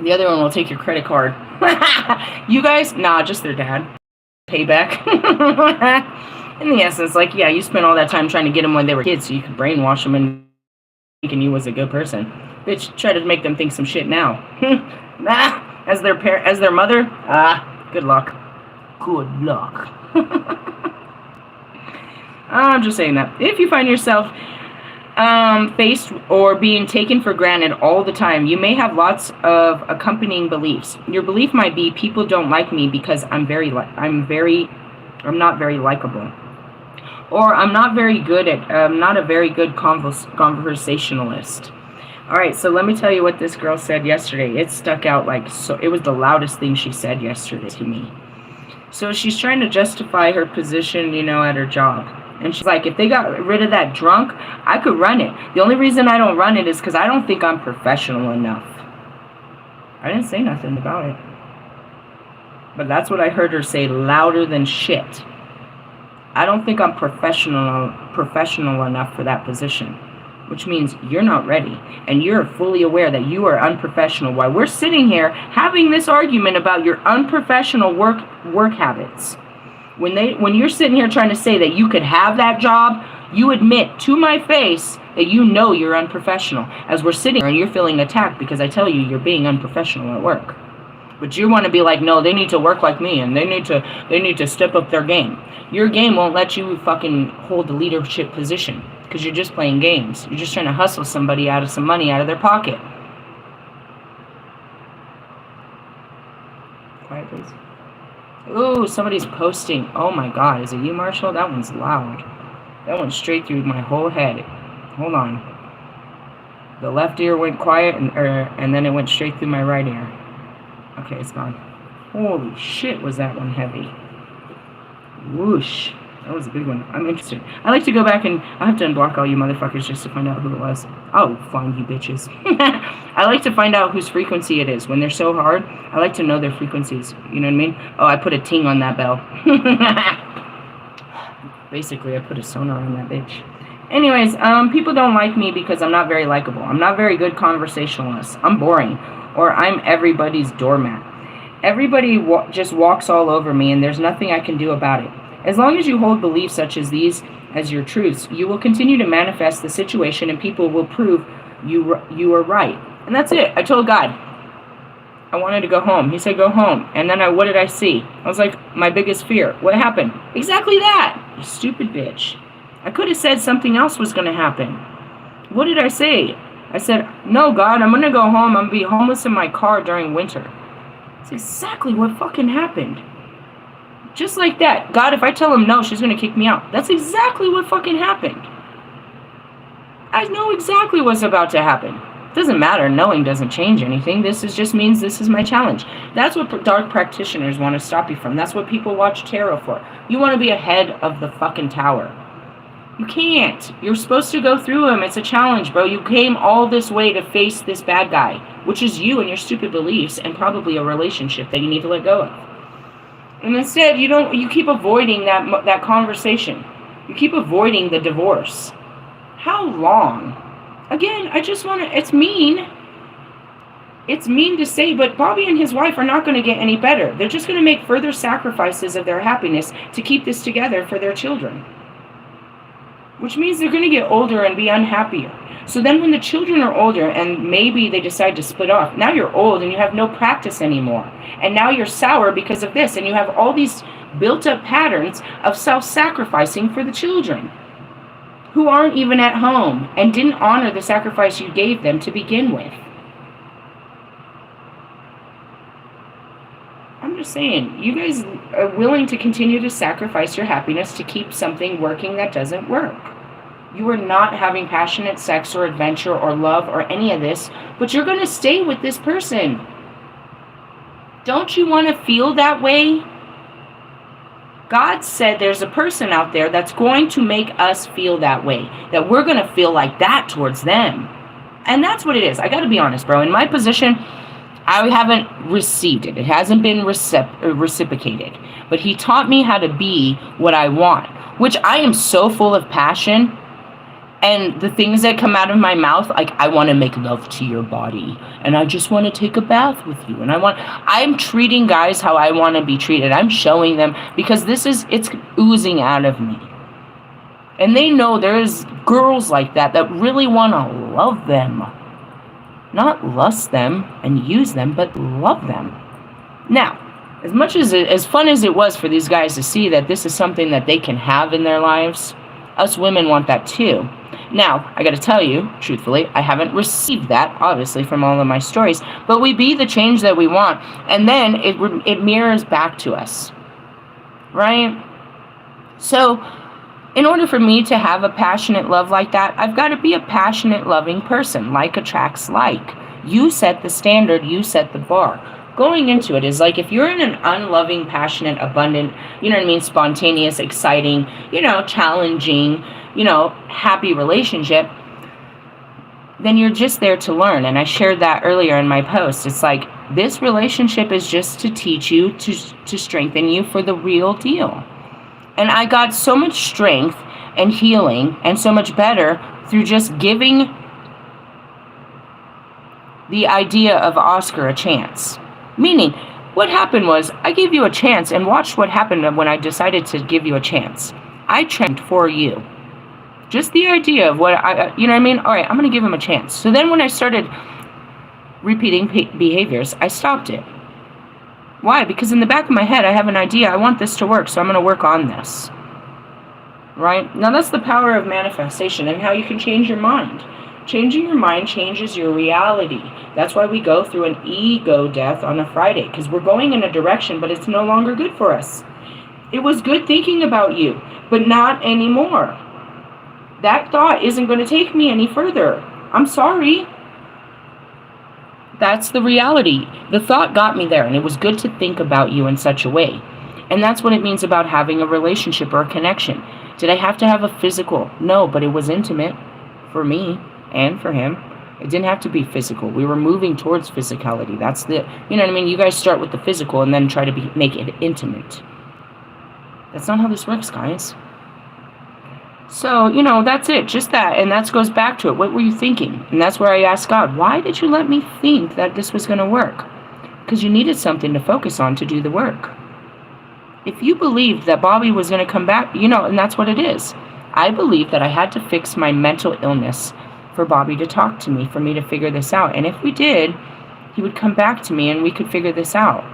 The other one will take your credit card. You guys? Nah, just their dad. Payback. In the essence, yeah, you spent all that time trying to get them when they were kids so you could brainwash them and thinking you was a good person. Bitch, try to make them think some shit now. As their mother? Good luck. Good luck. I'm just saying that. If you find yourself faced or being taken for granted all the time, you may have lots of accompanying beliefs. Your belief might be, people don't like me because I'm not very likable, or I'm not a very good conversationalist. All right, so let me tell you what this girl said yesterday. It stuck out so. It was the loudest thing she said yesterday to me. So she's trying to justify her position, at her job. And she's like, if they got rid of that drunk, I could run it. The only reason I don't run it is because I don't think I'm professional enough. I didn't say nothing about it. But that's what I heard her say louder than shit. I don't think I'm professional enough for that position. which means you're not ready, and you're fully aware that you are unprofessional. While we're sitting here having this argument about your unprofessional work habits, when you're sitting here trying to say that you could have that job, you admit to my face that you know you're unprofessional. As we're sitting here and you're feeling attacked because I tell you you're being unprofessional at work. But you want to be like, no, they need to work like me, and they need to step up their game. Your game won't let you fucking hold the leadership position because you're just playing games. You're just trying to hustle somebody out of some money out of their pocket. Quiet, please. Ooh, somebody's posting. Oh my God, is it you, Marshall? That one's loud. That went straight through my whole head. Hold on. The left ear went quiet, and then it went straight through my right ear. Okay, it's gone. Holy shit, was that one heavy. Whoosh. That was a big one. I'm interested. I like to go back and I have to unblock all you motherfuckers just to find out who it was. I'll find you bitches. I like to find out whose frequency it is. When they're so hard, I like to know their frequencies. You know what I mean? Oh, I put a ting on that bell. Basically, I put a sonar on that bitch. Anyways, people don't like me because I'm not very likable. I'm not very good conversationalist. I'm boring. Or I'm everybody's doormat. Everybody just walks all over me, and there's nothing I can do about it. As long as you hold beliefs such as these as your truths, you will continue to manifest the situation, and people will prove you are right. And that's it. I told God I wanted to go home. He said, go home. And then what did I see? I was like, my biggest fear. What happened? Exactly that. You stupid bitch. I could have said something else was going to happen. What did I say? I said, no, God, I'm going to go home. I'm going to be homeless in my car during winter. That's exactly what fucking happened. Just like that. God, if I tell him no, she's going to kick me out. That's exactly what fucking happened. I know exactly what's about to happen. It doesn't matter. Knowing doesn't change anything. Just means this is my challenge. That's what dark practitioners want to stop you from. That's what people watch tarot for. You want to be ahead of the fucking tower. You can't. You're supposed to go through him. It's a challenge, bro. You came all this way to face this bad guy, which is you and your stupid beliefs and probably a relationship that you need to let go of. And instead, you keep avoiding that conversation. You keep avoiding the divorce. How long? Again, I just want to, it's mean. It's mean to say, but Bobby and his wife are not going to get any better. They're just going to make further sacrifices of their happiness to keep this together for their children. Which means they're going to get older and be unhappier. So then when the children are older and maybe they decide to split off, now you're old and you have no practice anymore. And now you're sour because of this. And you have all these built up patterns of self-sacrificing for the children who aren't even at home and didn't honor the sacrifice you gave them to begin with. I'm just saying, you guys are willing to continue to sacrifice your happiness to keep something working that doesn't work. You are not having passionate sex or adventure or love or any of this, but you're going to stay with this person. Don't you want to feel that way? God said there's a person out there that's going to make us feel that way, that we're going to feel like that towards them. And that's what it is. I got to be honest, bro. In my position, I haven't received it. It hasn't been reciprocated. But he taught me how to be what I want, which I am so full of passion. And the things that come out of my mouth, like, I want to make love to your body. And I just want to take a bath with you. And I'm treating guys how I want to be treated. I'm showing them because it's oozing out of me. And they know there's girls like that really want to love them. Not lust them and use them, but love them. Now, as fun as it was for these guys to see that this is something that they can have in their lives, us women want that too. Now, I got to tell you, truthfully, I haven't received that, obviously, from all of my stories, but we be the change that we want, and then it mirrors back to us, right? So, in order for me to have a passionate love like that, I've got to be a passionate, loving person. Like attracts like. You set the standard, you set the bar. Going into it is like if you're in an unloving, passionate, abundant, you know what I mean, spontaneous, exciting, challenging, happy relationship, then you're just there to learn. And I shared that earlier in my post. It's like this relationship is just to teach you, to strengthen you for the real deal. And I got so much strength and healing and so much better through just giving the idea of Oscar a chance. Meaning, what happened was, I gave you a chance, and watch what happened when I decided to give you a chance. I trained for you. Just the idea of what you know what I mean? Alright, I'm going to give him a chance. So then when I started repeating behaviors, I stopped it. Why? Because in the back of my head, I have an idea. I want this to work, so I'm going to work on this. Right? Now that's the power of manifestation and how you can change your mind. Changing your mind changes your reality. That's why we go through an ego death on a Friday, because we're going in a direction, but it's no longer good for us. It was good thinking about you, but not anymore. That thought isn't going to take me any further. I'm sorry. That's the reality. The thought got me there, and it was good to think about you in such a way. And that's what it means about having a relationship or a connection. Did I have to have a physical? No, but it was intimate for me and for him. It didn't have to be physical. We were moving towards physicality. That's the, you know what I mean? You guys start with the physical and then try to make it intimate. That's not how this works, guys. So, you know, that's it. Just that. And that goes back to it. What were you thinking? And that's where I asked God, why did you let me think that this was going to work? Because you needed something to focus on to do the work. If you believed that Bobby was going to come back, you know, and that's what it is. I believed that I had to fix my mental illness for Bobby to talk to me, for me to figure this out. And if we did, he would come back to me and we could figure this out.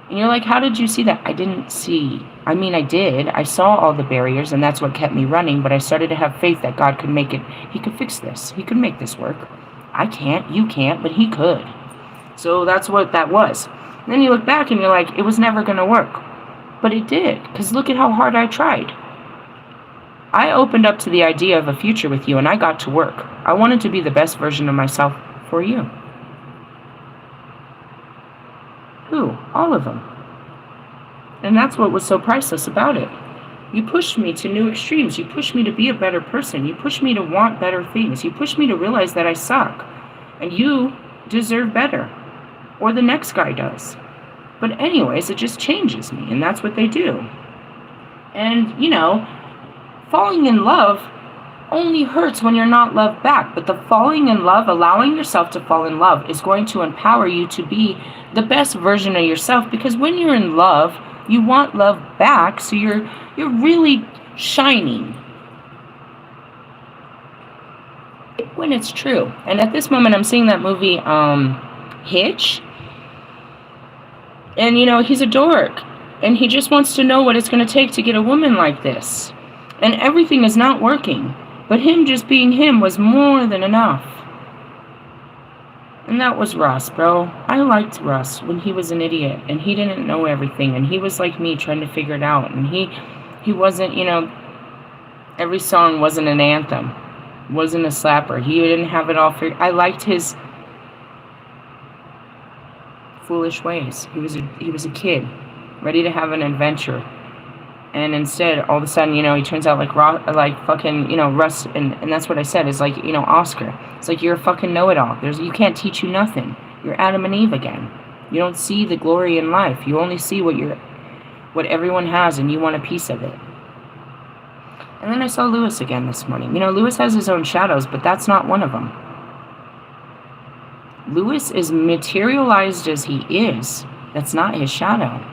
And you're like, how did you see that? I didn't see. I mean, I did. I saw all the barriers, and that's what kept me running. But I started to have faith that God could make it. He could fix this. He could make this work. I can't. You can't. But he could. So that's what that was. And then you look back and you're like, it was never going to work. But it did. Because look at how hard I tried. I opened up to the idea of a future with you, and I got to work. I wanted to be the best version of myself for you. Who? All of them. And that's what was so priceless about it. You pushed me to new extremes. You pushed me to be a better person. You pushed me to want better things. You pushed me to realize that I suck. And you deserve better. Or the next guy does. But anyways, it just changes me, and that's what they do. And, you know, falling in love only hurts when you're not loved back. But the falling in love, allowing yourself to fall in love, is going to empower you to be the best version of yourself. Because when you're in love, you want love back, so you're really shining when it's true. And at this moment, I'm seeing that movie, Hitch. And, you know, he's a dork. And he just wants to know what it's going to take to get a woman like this. And everything is not working. But him just being him was more than enough. And that was Russ, bro. I liked Russ when he was an idiot. And he didn't know everything. And he was like me, trying to figure it out. And he wasn't, you know, every song wasn't an anthem. Wasn't a slapper. He didn't have it all figured. I liked his foolish ways. He was a kid, ready to have an adventure, and instead, all of a sudden, you know, he turns out like fucking, you know, Russ, and that's what I said, is like, you know, Oscar. It's like, you're a fucking know-it-all. You can't teach you nothing. You're Adam and Eve again. You don't see the glory in life. You only see what everyone has, and you want a piece of it. And then I saw Lewis again this morning. You know, Lewis has his own shadows, but that's not one of them. Lewis is materialized as he is. That's not his shadow.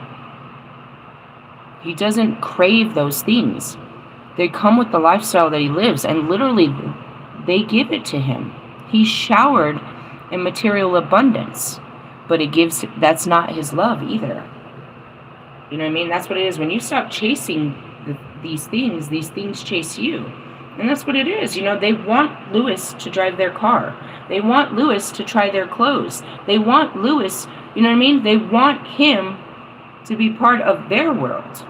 He doesn't crave those things. They come with the lifestyle that he lives, and literally, they give it to him. He's showered in material abundance, but that's not his love either. You know what I mean? That's what it is. When you stop chasing these things chase you. And that's what it is. You know, they want Lewis to drive their car. They want Lewis to try their clothes. They want Lewis, you know what I mean? They want him to be part of their world.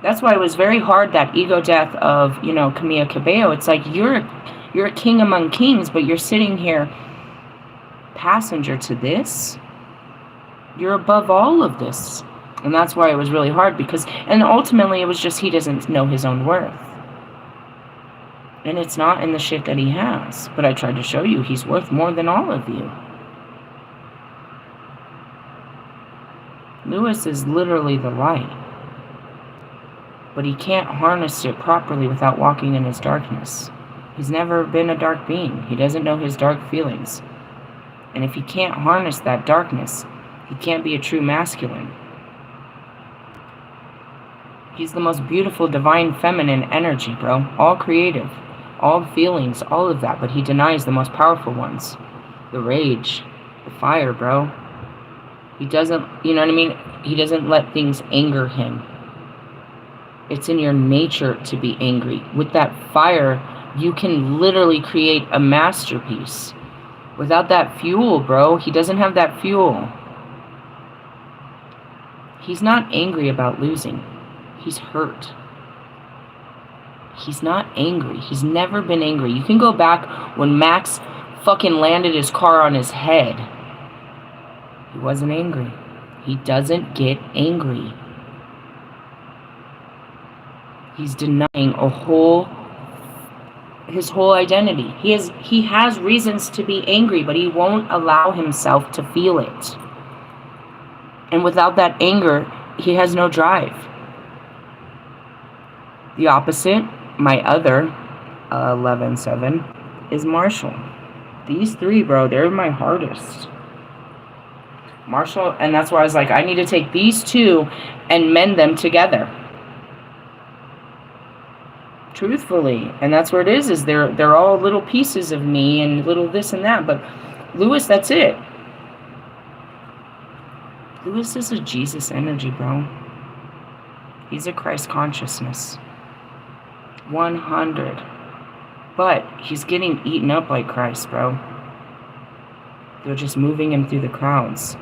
That's why it was very hard, that ego death of, you know, Camila Cabello. It's like, you're a king among kings, but you're sitting here passenger to this. You're above all of this. And that's why it was really hard, and ultimately it was just he doesn't know his own worth. And it's not in the shit that he has. But I tried to show you he's worth more than all of you. Lewis is literally the light. But he can't harness it properly without walking in his darkness. He's never been a dark being. He doesn't know his dark feelings. And if he can't harness that darkness, he can't be a true masculine. He's the most beautiful, divine, feminine energy, bro. All creative, all feelings, all of that. But he denies the most powerful ones. The rage, the fire, bro. He doesn't, you know what I mean? He doesn't let things anger him. It's in your nature to be angry. With that fire, you can literally create a masterpiece. Without that fuel, bro, he doesn't have that fuel. He's not angry about losing. He's hurt. He's not angry. He's never been angry. You can go back when Max fucking landed his car on his head. He wasn't angry. He doesn't get angry. He's denying his whole identity. He has reasons to be angry, but he won't allow himself to feel it. And without that anger, he has no drive. The opposite, my other 11-7, is Marshall. These three, bro, they're my hardest. Marshall, and that's why I was like, I need to take these two and mend them together. Truthfully. And that's what it is they're all little pieces of me and little this and that. But Lewis, that's it. Lewis is a Jesus energy, bro. He's a Christ consciousness. 100. But he's getting eaten up like Christ, bro. They're just moving him through the crowds.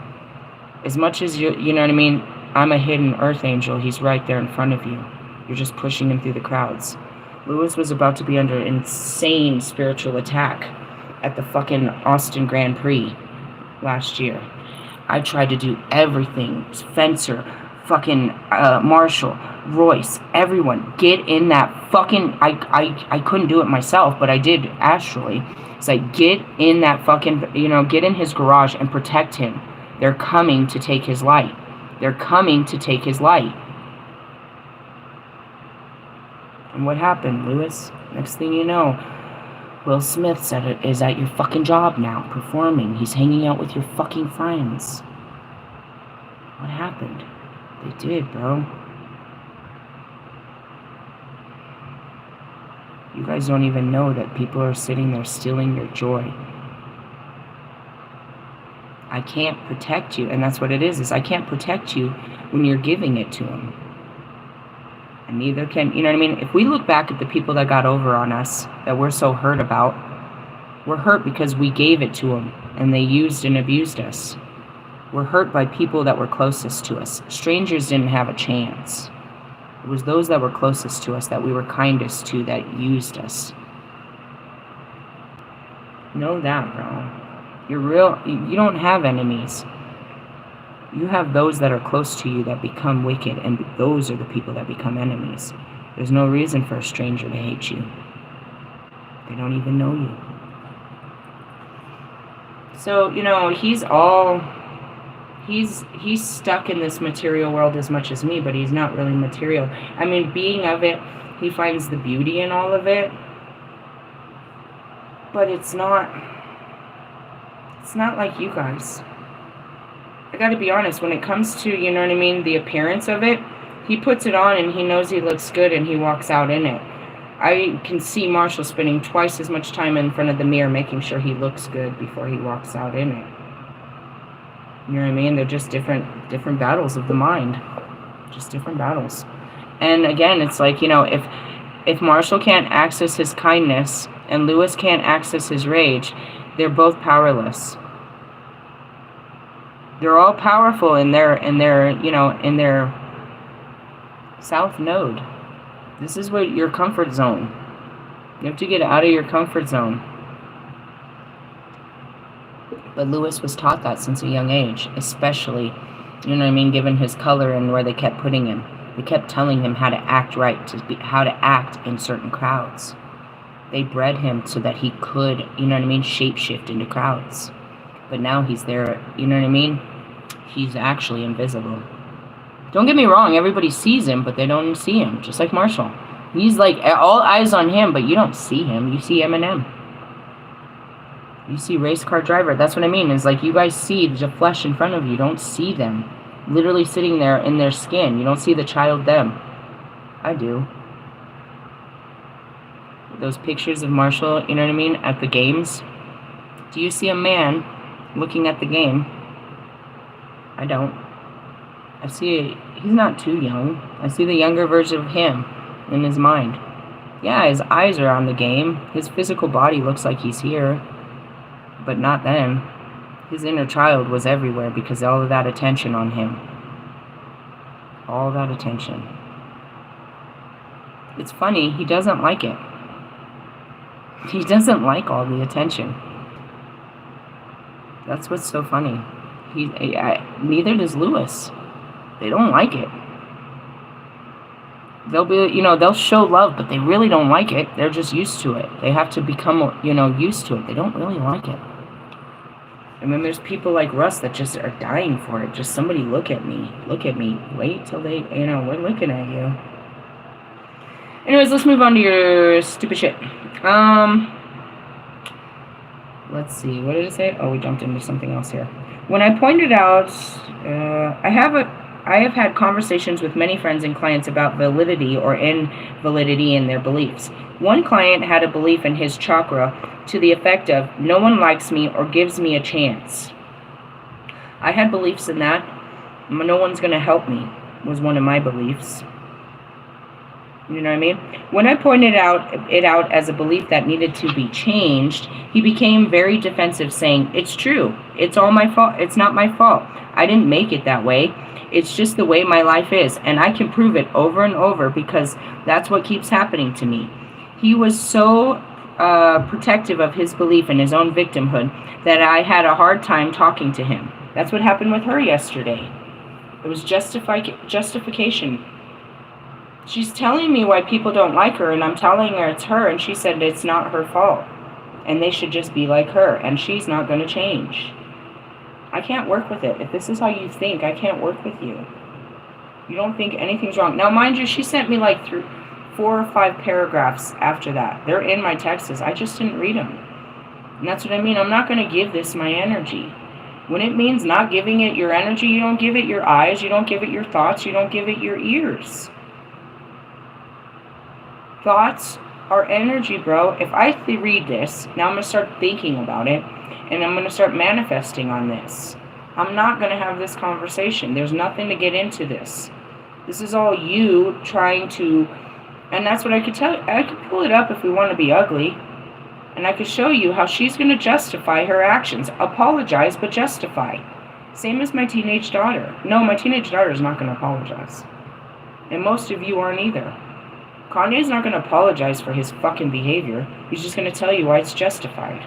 As much as you know what I mean? I'm a hidden earth angel. He's right there in front of you. You're just pushing him through the crowds. Lewis was about to be under insane spiritual attack at the fucking Austin Grand Prix last year. I tried to do everything. Fencer, fucking Marshall, Royce, everyone. Get in that fucking... I couldn't do it myself, but I did astrally. It's like, get in that fucking... get in his garage and protect him. They're coming to take his light. They're coming to take his light. And what happened, Lewis? Next thing you know, Will Smith is at your fucking job now, performing. He's hanging out with your fucking friends. What happened? They did, bro. You guys don't even know that people are sitting there stealing your joy. I can't protect you, and that's what it is I can't protect you when you're giving it to them. And neither can, you know what I mean? If we look back at the people that got over on us, that we're so hurt about, we're hurt because we gave it to them, and they used and abused us. We're hurt by people that were closest to us. Strangers didn't have a chance. It was those that were closest to us, that we were kindest to, that used us. Know that, bro. You're real. You don't have enemies. You have those that are close to you that become wicked, and those are the people that become enemies. There's no reason for a stranger to hate you. They don't even know you. So, he's stuck in this material world as much as me, but he's not really material. I mean, being of it, he finds the beauty in all of it. But it's not like you guys. I gotta be honest, when it comes to, the appearance of it, he puts it on and he knows he looks good and he walks out in it. I can see Marshall spending twice as much time in front of the mirror making sure he looks good before he walks out in it. You know what I mean? They're just different battles of the mind. Just different battles. And again, it's like, if Marshall can't access his kindness and Lewis can't access his rage, they're both powerless. They're all powerful in their south node. This is what your comfort zone. You have to get out of your comfort zone. But Lewis was taught that since a young age, especially, given his color and where they kept putting him. They kept telling him how to act right, how to act in certain crowds. They bred him so that he could, shapeshift into crowds. But now he's there, He's actually invisible. Don't get me wrong, everybody sees him, but they don't see him, just like Marshall. He's like all eyes on him, but you don't see him. You see Eminem. You see race car driver. That's what I mean. Is like you guys see the flesh in front of you. You don't see them literally sitting there in their skin. You don't see the child them. I do. Those pictures of Marshall, you know what I mean, at the games. Do you see a man looking at the game? I don't. I see he's not too young. I see the younger version of him in his mind. Yeah, his eyes are on the game. His physical body looks like he's here, but not then. His inner child was everywhere because all of that attention on him. All that attention. It's funny, he doesn't like it. He doesn't like all the attention. That's what's so funny. Neither does Lewis. They don't like it. They'll be, they'll show love, but they really don't like it. They're just used to it. They have to become, used to it. They don't really like it. And then there's people like Russ that just are dying for it. Just somebody look at me. Look at me. Wait till they, we're looking at you. Anyways, let's move on to your stupid shit. Let's see. What did it say? Oh, we jumped into something else here. When I pointed out, I have had conversations with many friends and clients about validity or invalidity in their beliefs. One client had a belief in his chakra to the effect of, no one likes me or gives me a chance. I had beliefs in that. No one's going to help me was one of my beliefs. You know what I mean? When I pointed it out as a belief that needed to be changed, he became very defensive, saying, it's true. It's all my fault. It's not my fault. I didn't make it that way. It's just the way my life is, and I can prove it over and over because that's what keeps happening to me. He was so protective of his belief in his own victimhood that I had a hard time talking to him. That's what happened with her yesterday. It was justification. She's telling me why people don't like her, and I'm telling her it's her, and she said it's not her fault, and they should just be like her, and she's not going to change. I can't work with it. If this is how you think, I can't work with you. You don't think anything's wrong. Now, mind you, she sent me like 4 or 5 paragraphs after that. They're in my texts. I just didn't read them. And that's what I mean. I'm not going to give this my energy. When it means not giving it your energy, you don't give it your eyes, you don't give it your thoughts, you don't give it your ears. Thoughts are energy, bro. If I read this, now I'm going to start thinking about it, and I'm going to start manifesting on this. I'm not going to have this conversation. There's nothing to get into this. This is all you trying to, and that's what I could tell you. I could pull it up if we want to be ugly, and I could show you how she's going to justify her actions. Apologize, but justify. Same as my teenage daughter. No, my teenage daughter is not going to apologize. And most of you aren't either. Kanye's not going to apologize for his fucking behavior. He's just going to tell you why it's justified.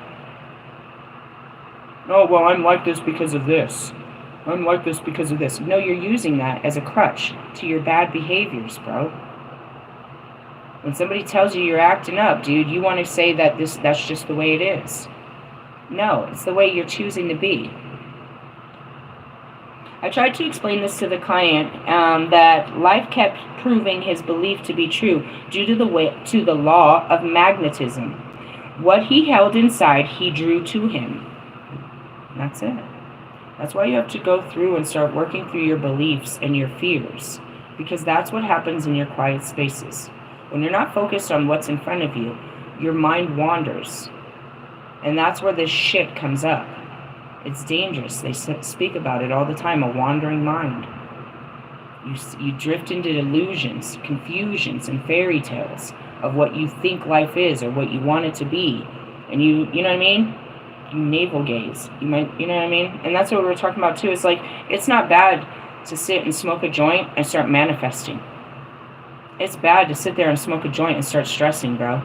Oh, well, I'm like this because of this. I'm like this because of this. No, you're using that as a crutch to your bad behaviors, bro. When somebody tells you you're acting up, dude, you want to say that that's just the way it is. No, it's the way you're choosing to be. I tried to explain this to the client that life kept proving his belief to be true due to the law of magnetism. What he held inside, he drew to him. That's it. That's why you have to go through and start working through your beliefs and your fears, because that's what happens in your quiet spaces. When you're not focused on what's in front of you, your mind wanders, and that's where this shit comes up. It's dangerous. They speak about it all the time, a wandering mind. You drift into illusions, confusions, and fairy tales of what you think life is or what you want it to be. And you know what I mean? You navel gaze. You know what I mean? And that's what we were talking about too. It's like, it's not bad to sit and smoke a joint and start manifesting. It's bad to sit there and smoke a joint and start stressing, bro.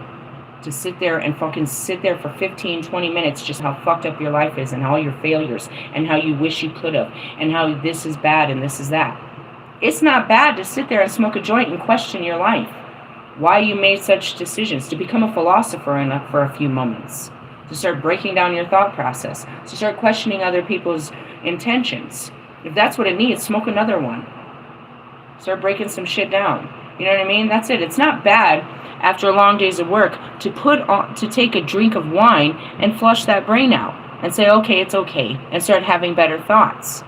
To sit there and fucking sit there for 15, 20 minutes just how fucked up your life is and all your failures and how you wish you could have and how this is bad and this is that. It's not bad to sit there and smoke a joint and question your life. Why you made such decisions. To become a philosopher for a few moments. To start breaking down your thought process. To start questioning other people's intentions. If that's what it needs, smoke another one. Start breaking some shit down. You know what I mean? That's it. It's not bad after long days of work to take a drink of wine and flush that brain out and say, okay, it's okay, and start having better thoughts.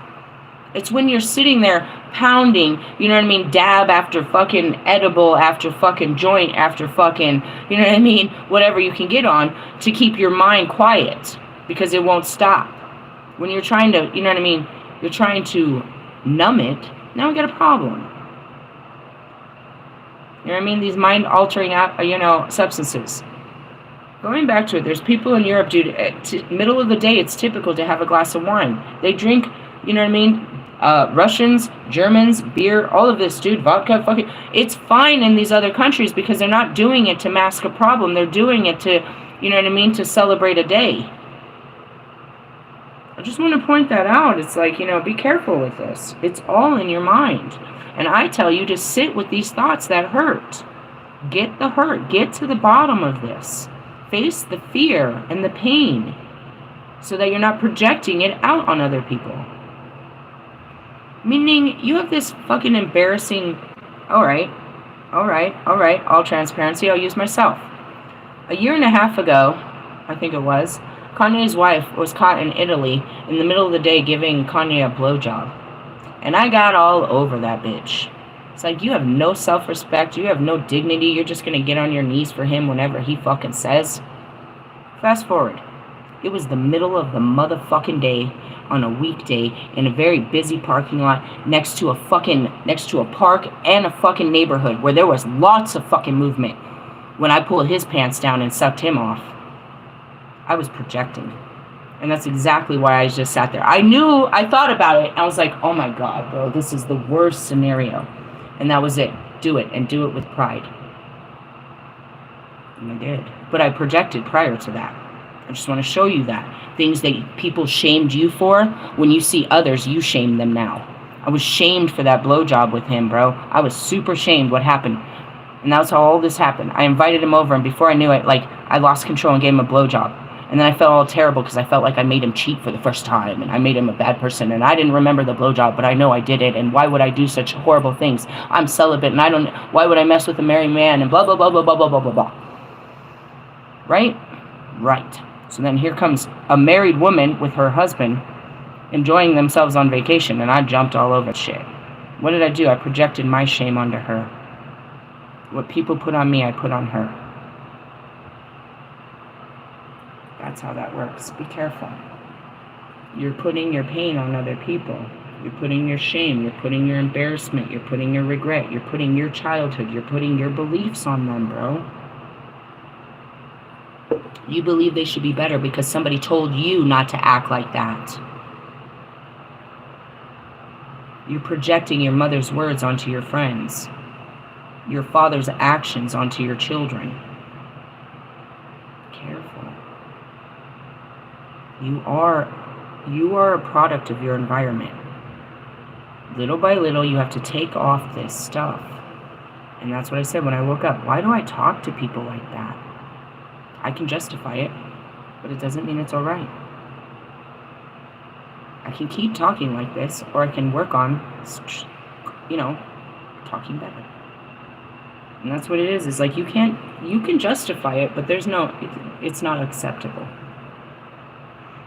It's when you're sitting there pounding, you know what I mean, dab after fucking edible, after fucking joint, after fucking, you know what I mean, whatever you can get on to keep your mind quiet because it won't stop. When you're trying to, you know what I mean, you're trying to numb it, now we got a problem. You know what I mean? These mind-altering, substances. Going back to it, there's people in Europe, dude, middle of the day, it's typical to have a glass of wine. They drink, you know what I mean? Russians, Germans, beer, all of this, dude, vodka, fucking. It's fine in these other countries because they're not doing it to mask a problem. They're doing it to, you know what I mean, to celebrate a day. I just want to point that out. It's like, be careful with this. It's all in your mind. And I tell you to sit with these thoughts that hurt. Get the hurt. Get to the bottom of this. Face the fear and the pain so that you're not projecting it out on other people. Meaning, you have this fucking embarrassing... All right, all transparency, I'll use myself. A year and a half ago, I think it was, Kanye's wife was caught in Italy in the middle of the day giving Kanye a blowjob. And I got all over that bitch. It's like, you have no self-respect, you have no dignity, you're just gonna get on your knees for him whenever he fucking says. Fast forward. It was the middle of the motherfucking day on a weekday in a very busy parking lot next to a park and a fucking neighborhood where there was lots of fucking movement when I pulled his pants down and sucked him off. I was projecting. And that's exactly why I just sat there. I thought about it, and I was like, oh my God, bro, this is the worst scenario. And that was it. Do it, and do it with pride. And I did. But I projected prior to that. I just want to show you that. Things that people shamed you for, when you see others, you shame them now. I was shamed for that blowjob with him, bro. I was super shamed what happened. And that's how all this happened. I invited him over, and before I knew it, I lost control and gave him a blowjob. And then I felt all terrible because I felt like I made him cheat for the first time, and I made him a bad person, and I didn't remember the blowjob, but I know I did it, and why would I do such horrible things? I'm celibate, and why would I mess with a married man, and blah, blah, blah, blah, blah, blah, blah, blah, blah. Right? Right. So then here comes a married woman with her husband enjoying themselves on vacation, and I jumped all over shit. What did I do? I projected my shame onto her. What people put on me, I put on her. That's how that works. Be careful. You're putting your pain on other people. You're putting your shame. You're putting your embarrassment. You're putting your regret. You're putting your childhood. You're putting your beliefs on them, bro. You believe they should be better because somebody told you not to act like that. You're projecting your mother's words onto your friends. Your father's actions onto your children. Careful. You are a product of your environment. Little by little, you have to take off this stuff. And that's what I said when I woke up. Why do I talk to people like that? I can justify it, but it doesn't mean it's all right. I can keep talking like this, or I can work on, talking better. And that's what it is. It's like you can justify it, but it's not acceptable.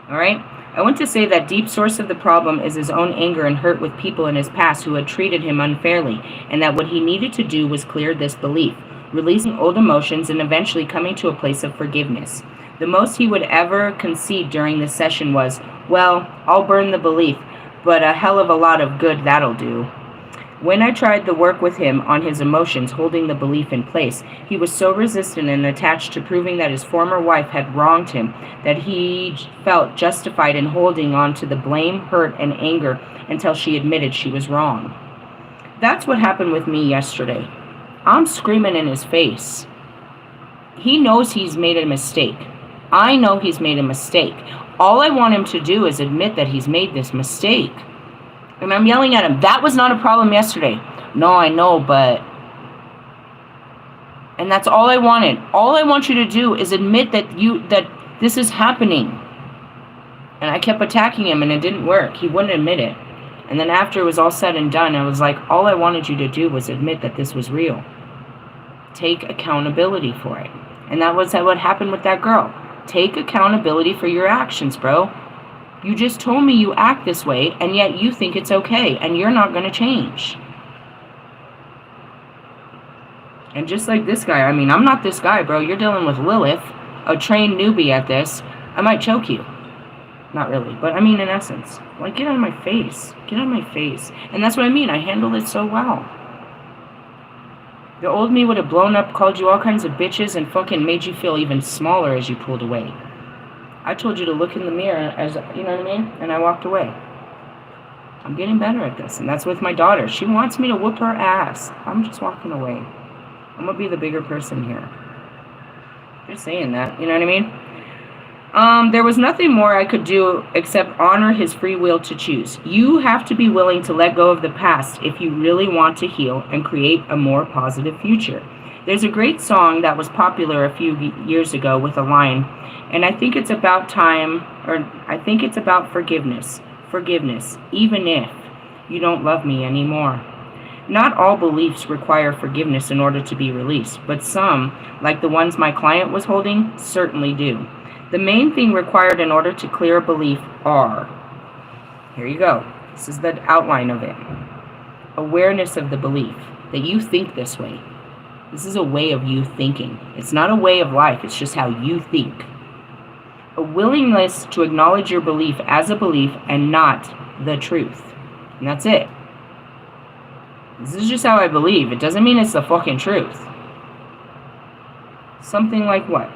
All right? I want to say that deep source of the problem is his own anger and hurt with people in his past who had treated him unfairly, and that what he needed to do was clear this belief, releasing old emotions and eventually coming to a place of forgiveness. The most he would ever concede during this session was, well, I'll burn the belief, but a hell of a lot of good that'll do. When I tried the work with him on his emotions, holding the belief in place, he was so resistant and attached to proving that his former wife had wronged him that he felt justified in holding on to the blame, hurt, and anger until she admitted she was wrong. That's what happened with me yesterday. I'm screaming in his face. He knows he's made a mistake. I know he's made a mistake. All I want him to do is admit that he's made this mistake. And I'm yelling at him, that was not a problem yesterday. No, I know, but... And that's all I wanted. All I want you to do is admit that this is happening. And I kept attacking him, and it didn't work. He wouldn't admit it. And then after it was all said and done, I was like, all I wanted you to do was admit that this was real. Take accountability for it. And that was what happened with that girl. Take accountability for your actions, bro. You just told me you act this way, and yet you think it's okay, and you're not going to change. And just like this guy, I mean, I'm not this guy, bro. You're dealing with Lilith, a trained newbie at this. I might choke you. Not really, but I mean in essence. Like, get out of my face. Get out of my face. And that's what I mean. I handled it so well. The old me would have blown up, called you all kinds of bitches, and fucking made you feel even smaller as you pulled away. I told you to look in the mirror, as you know what I mean? And I walked away. I'm getting better at this, and that's with my daughter. She wants me to whoop her ass. I'm just walking away. I'm going to be the bigger person here. Just saying that, you know what I mean? There was nothing more I could do except honor his free will to choose. You have to be willing to let go of the past if you really want to heal and create a more positive future. There's a great song that was popular a few years ago with a line, and I think it's about time, or I think it's about forgiveness. Forgiveness, even if you don't love me anymore. Not all beliefs require forgiveness in order to be released, but some, like the ones my client was holding, certainly do. The main thing required in order to clear a belief are, here you go, this is the outline of it. Awareness of the belief, that you think this way. This is a way of you thinking. It's not a way of life, it's just how you think. A willingness to acknowledge your belief as a belief and not the truth. And that's it. This is just how I believe. It doesn't mean it's the fucking truth. Something like what?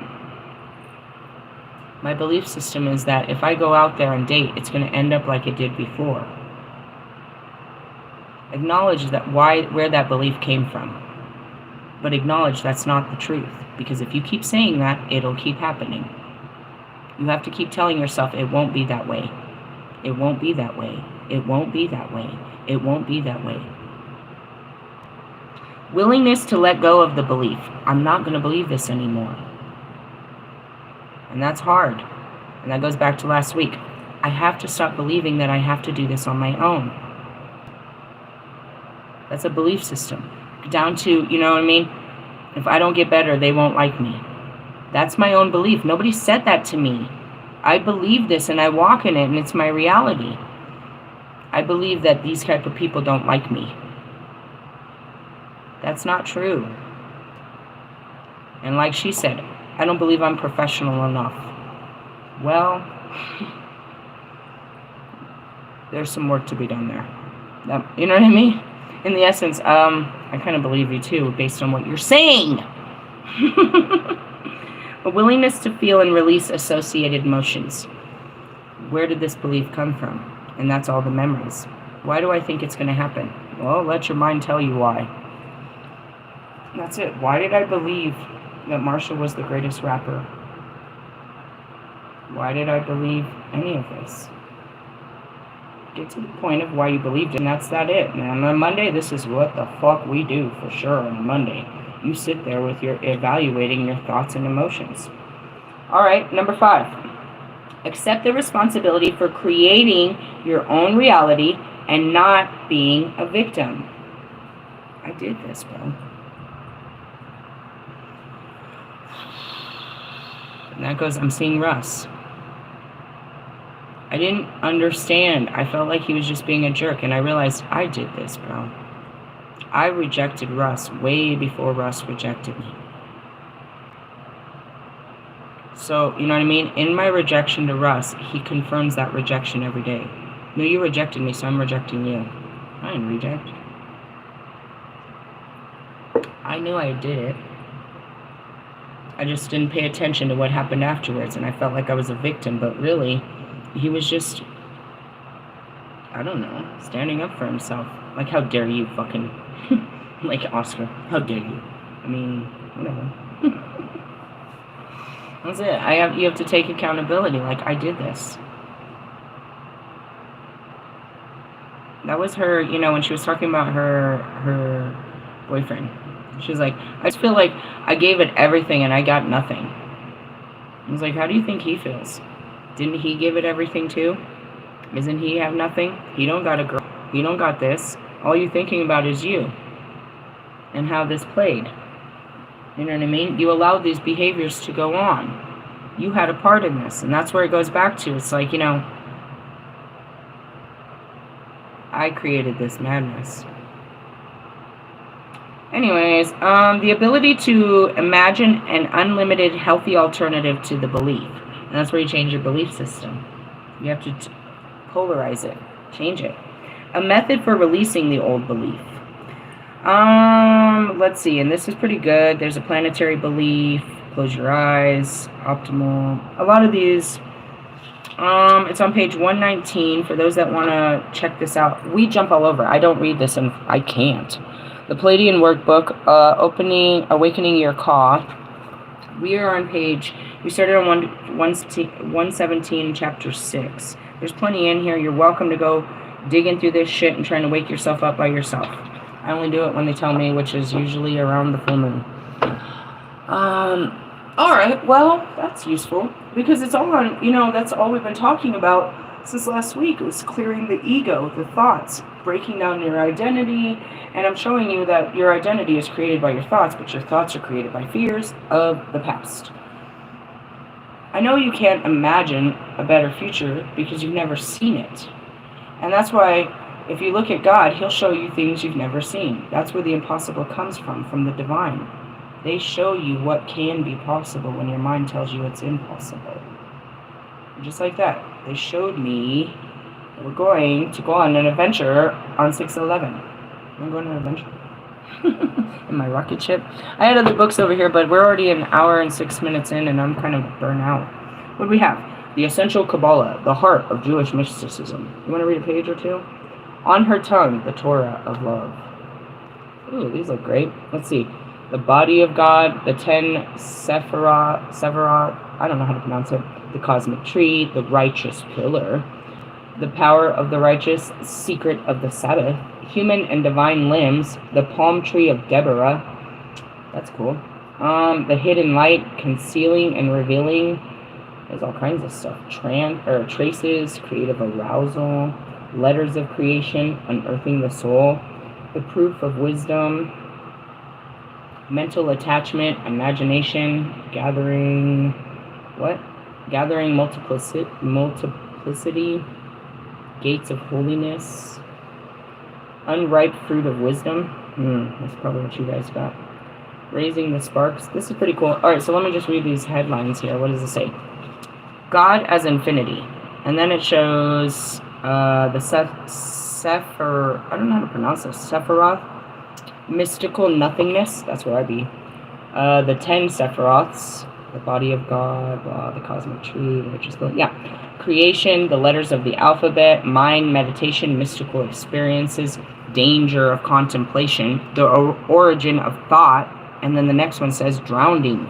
My belief system is that if I go out there and date, it's going to end up like it did before. Acknowledge that where that belief came from. But acknowledge that's not the truth. Because if you keep saying that, it'll keep happening. You have to keep telling yourself it won't be that way. It won't be that way. It won't be that way. It won't be that way. Willingness to let go of the belief. I'm not going to believe this anymore. And that's hard. And that goes back to last week. I have to stop believing that I have to do this on my own. That's a belief system. Down to, you know what I mean? If I don't get better, they won't like me. That's my own belief. Nobody said that to me. I believe this and I walk in it and it's my reality. I believe that these type of people don't like me. That's not true. And like she said, I don't believe I'm professional enough. Well, there's some work to be done there. You know what I mean? In the essence, I kind of believe you too, based on what you're saying. A willingness to feel and release associated emotions. Where did this belief come from? And that's all the memories. Why do I think it's going to happen? Well, let your mind tell you why. That's it. Why did I believe that Marshall was the greatest rapper? Why did I believe any of this? Get to the point of why you believed it, and that's it. And on a Monday, this is what the fuck we do for sure on a Monday. You sit there with your evaluating your thoughts and emotions. Alright, number 5. Accept the responsibility for creating your own reality and not being a victim. I did this, bro. And that goes, I'm seeing Russ. I didn't understand. I felt like he was just being a jerk, and I realized I did this, bro. I rejected Russ way before Russ rejected me. So, you know what I mean? In my rejection to Russ, he confirms that rejection every day. No, you rejected me, so I'm rejecting you. I didn't reject. I knew I did it. I just didn't pay attention to what happened afterwards, and I felt like I was a victim, but really, he was just, I don't know, standing up for himself. Like, how dare you fucking, like Oscar, how dare you? I mean, whatever. That's it. You have to take accountability. Like, I did this. That was her, you know, when she was talking about her boyfriend. She was like, I just feel like I gave it everything and I got nothing. I was like, how do you think he feels? Didn't he give it everything too? Doesn't he have nothing? He don't got a girl. He don't got this. All you're thinking about is you. And how this played. You know what I mean? You allowed these behaviors to go on. You had a part in this, and that's where it goes back to. It's like, I created this madness. Anyways, the ability to imagine an unlimited, healthy alternative to the belief. And that's where you change your belief system. You have to polarize it, change it. A method for releasing the old belief. Let's see, and this is pretty good. There's a planetary belief, close your eyes, optimal. A lot of these, it's on page 119 for those that want to check this out. We jump all over. I don't read this, and I can't. The Palladian Workbook, Awakening Your Caw. We are on page, we started on 117, chapter 6. There's plenty in here. You're welcome to go digging through this shit and trying to wake yourself up by yourself. I only do it when they tell me, which is usually around the full moon. Alright, well, that's useful. Because it's all on, that's all we've been talking about since last week. It was clearing the ego, the thoughts, breaking down your identity. And I'm showing you that your identity is created by your thoughts, but your thoughts are created by fears of the past. I know you can't imagine a better future because you've never seen it. And that's why, if you look at God, he'll show you things you've never seen. That's where the impossible comes from the divine. They show you what can be possible when your mind tells you it's impossible. Just like that. They showed me we're going to go on an adventure on 6/11. I'm going on an adventure. In my rocket ship. I had other books over here, but we're already an hour and 6 minutes in, and I'm kind of burnt out. What do we have? The Essential Kabbalah, the heart of Jewish mysticism. You want to read a page or two? On her tongue, the Torah of love. Ooh, these look great. Let's see. The body of God, the 10 Sephirot, I don't know how to pronounce it. The cosmic tree, the righteous pillar, the power of the righteous, the secret of the Sabbath, human and divine limbs, the palm tree of Deborah. That's cool. The hidden light, concealing and revealing. There's all kinds of stuff. Traces, creative arousal, letters of creation, unearthing the soul, the proof of wisdom, mental attachment, imagination, gathering multiplicity, gates of holiness, unripe fruit of wisdom. That's probably what you guys got. Raising the sparks. This is pretty cool. Alright, so let me just read these headlines here. What does it say? God as infinity. And then it shows the Sephir, I don't know how to pronounce this, Sephiroth, mystical nothingness, that's where I be. The 10 Sephiroths, the body of God, the cosmic tree, which is good. Yeah. Creation, the letters of the alphabet, mind, meditation, mystical experiences, danger of contemplation, the origin of thought, and then the next one says drowning.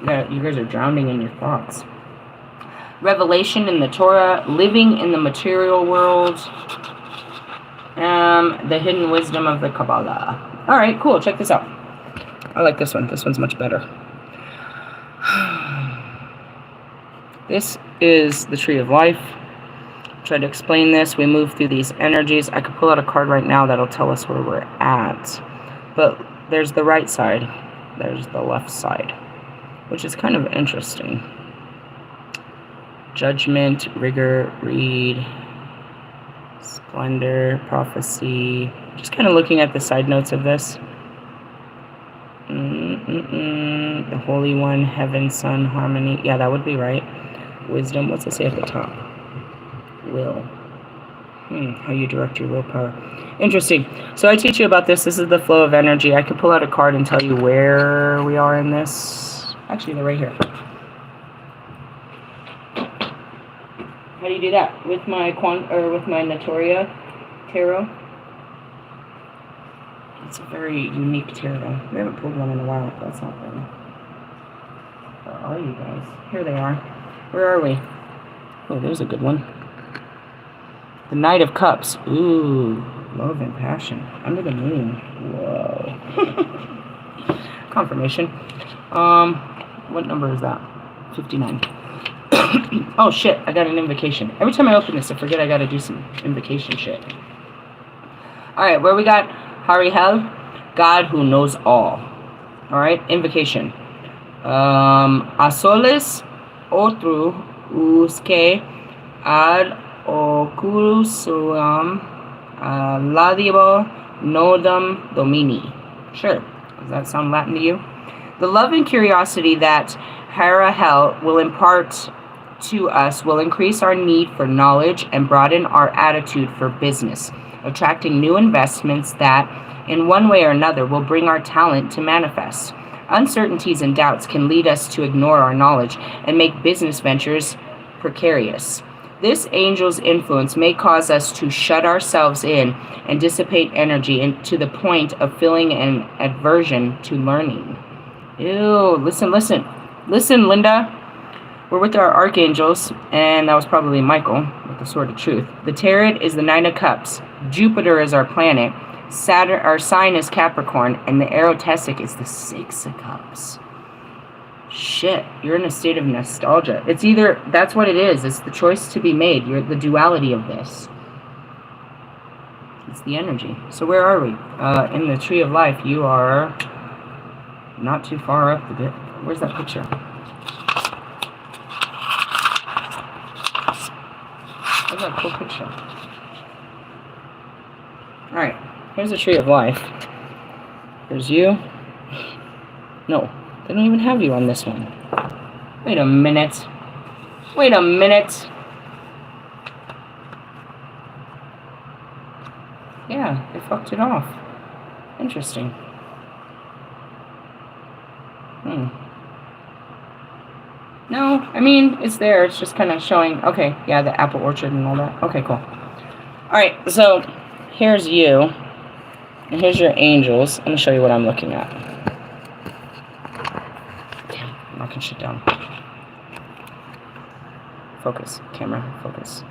Yeah, you guys are drowning in your thoughts. Revelation in the Torah, living in the material world, the hidden wisdom of the Kabbalah. Alright, cool, check this out. I like this one. This one's much better. This is the Tree of Life. Try to explain this. We move through these energies. I could pull out a card right now that'll tell us where we're at. But there's the right side. There's the left side, which is kind of interesting. Judgment, rigor, read, splendor, prophecy. Just kind of looking at the side notes of this. The Holy One, Heaven, Sun, Harmony. Yeah, that would be right. Wisdom. What's it say at the top? Will. How you direct your willpower. Interesting. So I teach you about this. This is the flow of energy. I could pull out a card and tell you where we are in this. Actually, they're right here. How do you do that? With my Notoria tarot. It's a very unique tarot. We haven't pulled one in a while. That's not them. Where are you guys? Here they are. Where are we? Oh, there's a good one. The Knight of Cups. Ooh, love and passion. Under the moon. Whoa. Confirmation. What number is that? 59. Oh shit, I got an invocation. Every time I open this, I forget I gotta do some invocation shit. Alright, where we got Harihel? God who knows all. Alright, invocation. Asoles otru usque ad oculusum laudabo nodum domini. Sure. Does that sound Latin to you? The love and curiosity that Hera Hell will impart to us will increase our need for knowledge and broaden our attitude for business, attracting new investments that, in one way or another, will bring our talent to manifest. Uncertainties and doubts can lead us to ignore our knowledge and make business ventures precarious. This angel's influence may cause us to shut ourselves in and dissipate energy to the point of feeling an aversion to learning. Ew, listen, Linda. We're with our archangels, and that was probably Michael with the Sword of Truth. The Tarot is the Nine of Cups. Jupiter is our planet. Saturn, our sign is Capricorn, and the Erotesic is the Six of Cups. Shit, you're in a state of nostalgia. It's either, that's what it is. It's the choice to be made. You're the duality of this. It's the energy. So where are we? In the Tree of Life, you are not too far up the bit. Where's that picture? Where's that cool picture? Alright, here's the Tree of Life. There's you. No, they don't even have you on this one. Wait a minute. Yeah, they fucked it off. Interesting. No, I mean, it's there. It's just kind of showing, okay, yeah, the apple orchard and all that. Okay, cool. Alright, so here's you. And here's your angels. I'm going to show you what I'm looking at. Damn, I'm knocking shit down. Focus. Camera, focus.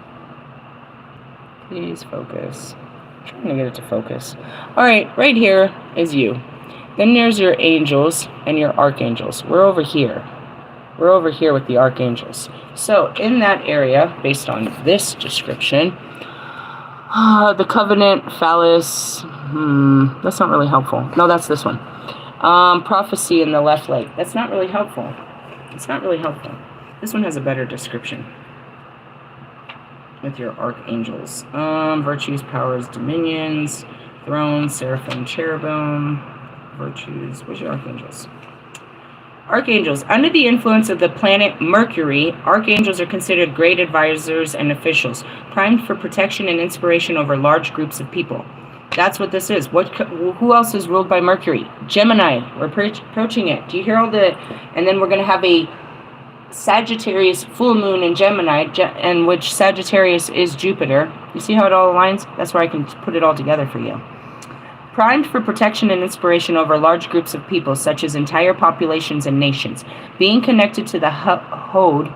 Please focus. I'm trying to get it to focus. Alright, right here is you. Then there's your angels and your archangels. We're over here. We're over here with the archangels. So, in that area, based on this description, the covenant, phallus, that's not really helpful. No, that's this one. Prophecy in the left leg. That's not really helpful. It's not really helpful. This one has a better description. With your archangels. Virtues, powers, dominions, thrones, seraphim, cherubim, virtues. Where's your archangels? Archangels. Under the influence of the planet Mercury, archangels are considered great advisors and officials, primed for protection and inspiration over large groups of people. That's what this is. Who else is ruled by Mercury? Gemini. We're approaching it. Do you hear all the... And then we're going to have a Sagittarius full moon in Gemini, and which Sagittarius is Jupiter. You see how it all aligns? That's where I can put it all together for you. Primed for protection and inspiration over large groups of people, such as entire populations and nations. Being connected to the Hode,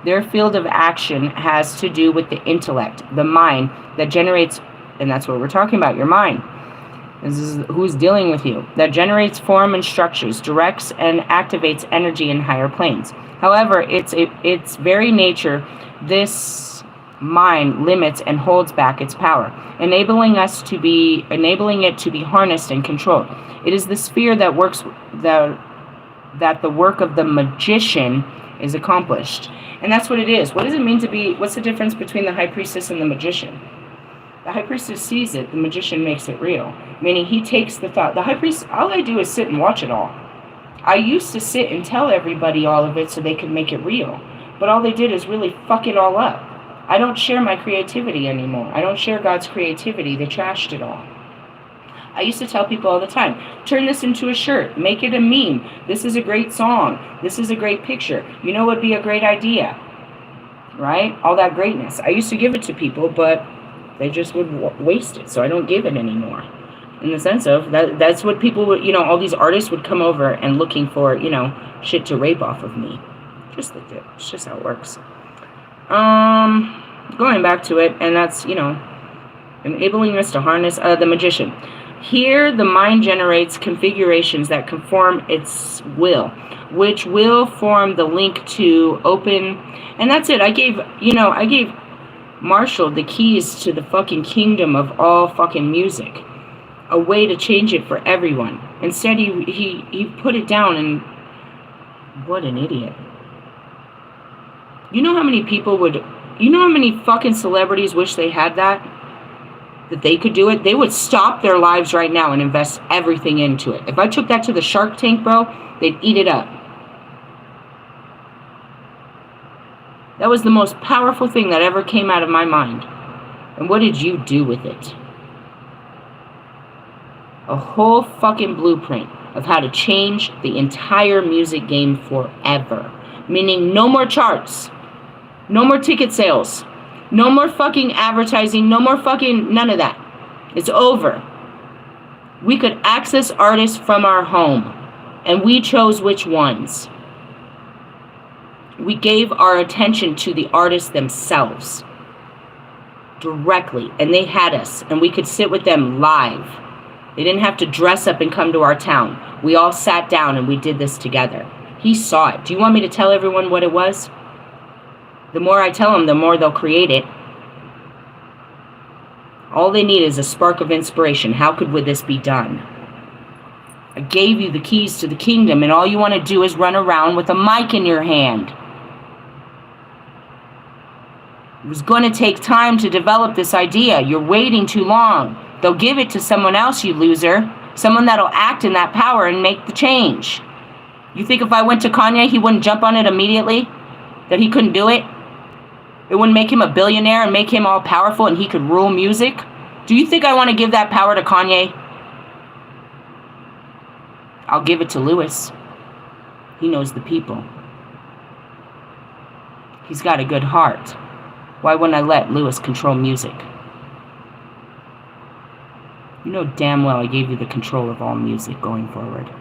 their field of action has to do with the intellect, the mind, that generates, and that's what we're talking about, your mind. This is who's dealing with you. That generates form and structures, directs and activates energy in higher planes. However, its very nature, this mind limits and holds back its power, enabling it to be harnessed and controlled. It is the sphere that that the work of the magician is accomplished. And that's what it is. What does it mean to be, what's the difference between the high priestess and the magician? The high priestess sees it, the magician makes it real. Meaning he takes the thought. The high priest, all I do is sit and watch it all. I used to sit and tell everybody all of it so they could make it real. But all they did is really fuck it all up. I don't share my creativity anymore. I don't share God's creativity. They trashed it all. I used to tell people all the time, turn this into a shirt. Make it a meme. This is a great song. This is a great picture. You know what would be a great idea? Right? All that greatness. I used to give it to people, but they just would waste it. So I don't give it anymore. In the sense of, that's what people would, all these artists would come over and looking for, shit to rape off of me. Just like that. It's just how it works. Going back to it, and that's, enabling us to harness the magician. Here, the mind generates configurations that conform its will, which will form the link to open, and that's it. I gave Marshall the keys to the fucking kingdom of all fucking music. a way to change it for everyone. Instead, he put it down, and what an idiot. You know how many people would, you know how many fucking celebrities wish they had that they could do it? They would stop their lives right now and invest everything into it. If I took that to the Shark Tank, bro, they'd eat it up. That was the most powerful thing that ever came out of my mind. And what did you do with it? A whole fucking blueprint of how to change the entire music game forever. Meaning no more charts. No more ticket sales. No more fucking advertising. No more fucking none of that. It's over. We could access artists from our home. And we chose which ones. We gave our attention to the artists themselves. Directly. And they had us. And we could sit with them live. They didn't have to dress up and come to our town. We all sat down and we did this together. He saw it. Do you want me to tell everyone what it was? The more I tell them, the more they'll create it. All they need is a spark of inspiration. How could this be done? I gave you the keys to the kingdom, and all you want to do is run around with a mic in your hand. It was going to take time to develop this idea. You're waiting too long. They'll give it to someone else, you loser. Someone that'll act in that power and make the change. You think if I went to Kanye, he wouldn't jump on it immediately? That he couldn't do it? It wouldn't make him a billionaire and make him all powerful and he could rule music? Do you think I want to give that power to Kanye? I'll give it to Lewis. He knows the people. He's got a good heart. Why wouldn't I let Lewis control music? You know damn well I gave you the control of all music going forward.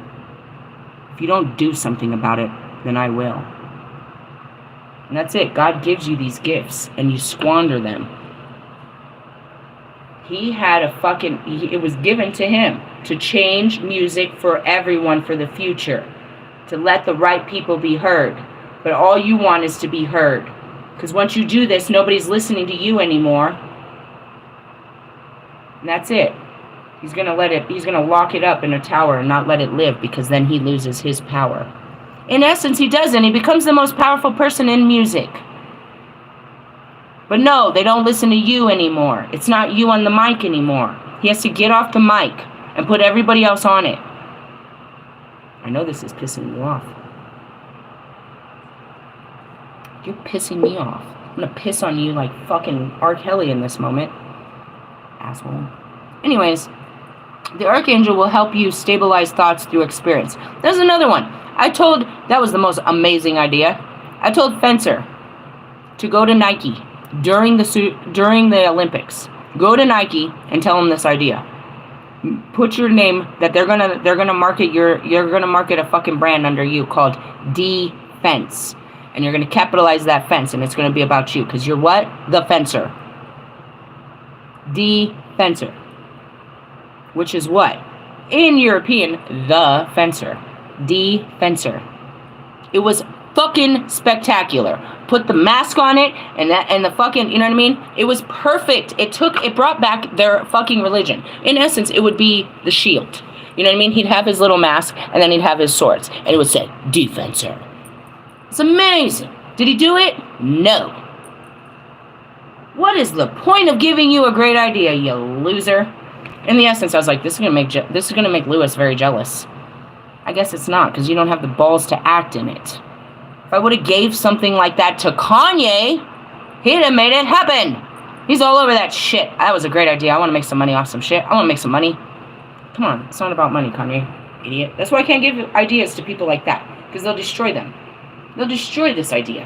If you don't do something about it, then I will. And that's it. God gives you these gifts, and you squander them. He had it was given to him to change music for everyone for the future. To let the right people be heard. But all you want is to be heard. Because once you do this, nobody's listening to you anymore. And that's it. He's going to lock it up in a tower and not let it live, because then he loses his power. In essence, he doesn't. He becomes the most powerful person in music. But no, they don't listen to you anymore. It's not you on the mic anymore. He has to get off the mic and put everybody else on it. I know this is pissing you off. You're pissing me off. I'm going to piss on you like fucking R. Kelly in this moment. Asshole. Anyways, the Archangel will help you stabilize thoughts through experience. There's another one. That was the most amazing idea. I told Fencer to go to Nike during the Olympics. Go to Nike and tell them this idea. Put your name that they're gonna market you're gonna market a fucking brand under you called Defense. And you're gonna capitalize that fence, and it's gonna be about you, because you're what? The Fencer. Defencer. Which is what? In European, the Fencer. Defencer. It was fucking spectacular. Put the mask on it and the fucking, you know what I mean? It was perfect. It brought back their fucking religion. In essence, it would be the shield. You know what I mean? He'd have his little mask and then he'd have his swords, and it would say Defencer. It's amazing. Did he do it? No. What is the point of giving you a great idea, you loser? In the essence, I was like, this is gonna make Lewis very jealous. I guess it's not, because you don't have the balls to act in it. If I would have gave something like that to Kanye, he'd have made it happen. He's all over that shit. That was a great idea. I want to make some money off some shit. I want to make some money. Come on, it's not about money, Kanye, idiot. That's why I can't give ideas to people like that, because they'll destroy them. They'll destroy this idea.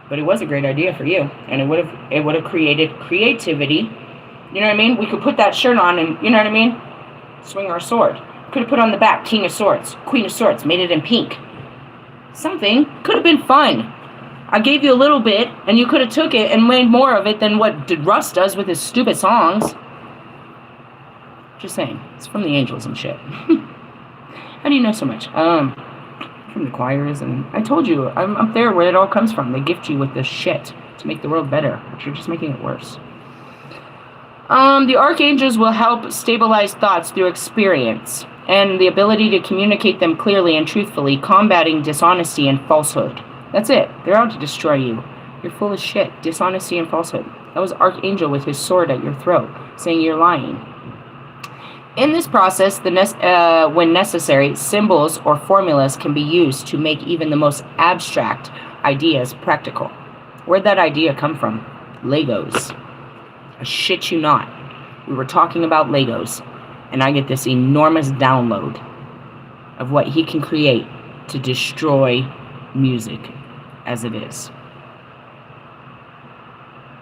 But it was a great idea for you, and it would have created creativity. You know what I mean? We could put that shirt on and, you know what I mean? Swing our sword. Could have put on the back King of Swords, Queen of Swords, made it in pink. Something. Could have been fun. I gave you a little bit, and you could have took it and made more of it than what Russ does with his stupid songs. Just saying. It's from the angels and shit. How do you know so much? From the choirs, and I told you, I'm up there where it all comes from. They gift you with this shit to make the world better, but you're just making it worse. The archangels will help stabilize thoughts through experience and the ability to communicate them clearly and truthfully, combating dishonesty and falsehood. That's it. They're out to destroy you. You're full of shit. Dishonesty and falsehood. That was Archangel with his sword at your throat, saying you're lying. In this process, when necessary, symbols or formulas can be used to make even the most abstract ideas practical. Where'd that idea come from? Legos. I shit you not. We were talking about Legos, and I get this enormous download of what he can create to destroy music as it is.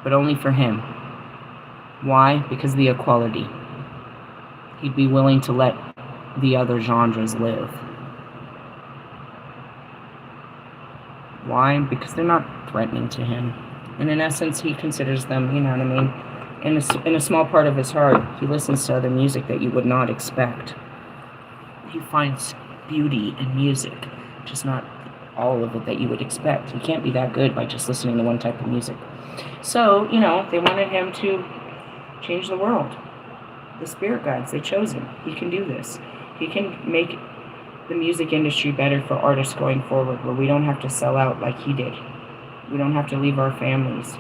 But only for him. Why? Because of the equality. He'd be willing to let the other genres live. Why? Because they're not threatening to him. And in essence, he considers them, you know what I mean? In a small part of his heart, he listens to other music that you would not expect. He finds beauty in music, just not all of it that you would expect. He can't be that good by just listening to one type of music. So, you know, they wanted him to change the world. The spirit guides, they chose him. He can do this. He can make the music industry better for artists going forward, where we don't have to sell out like he did. We don't have to leave our families.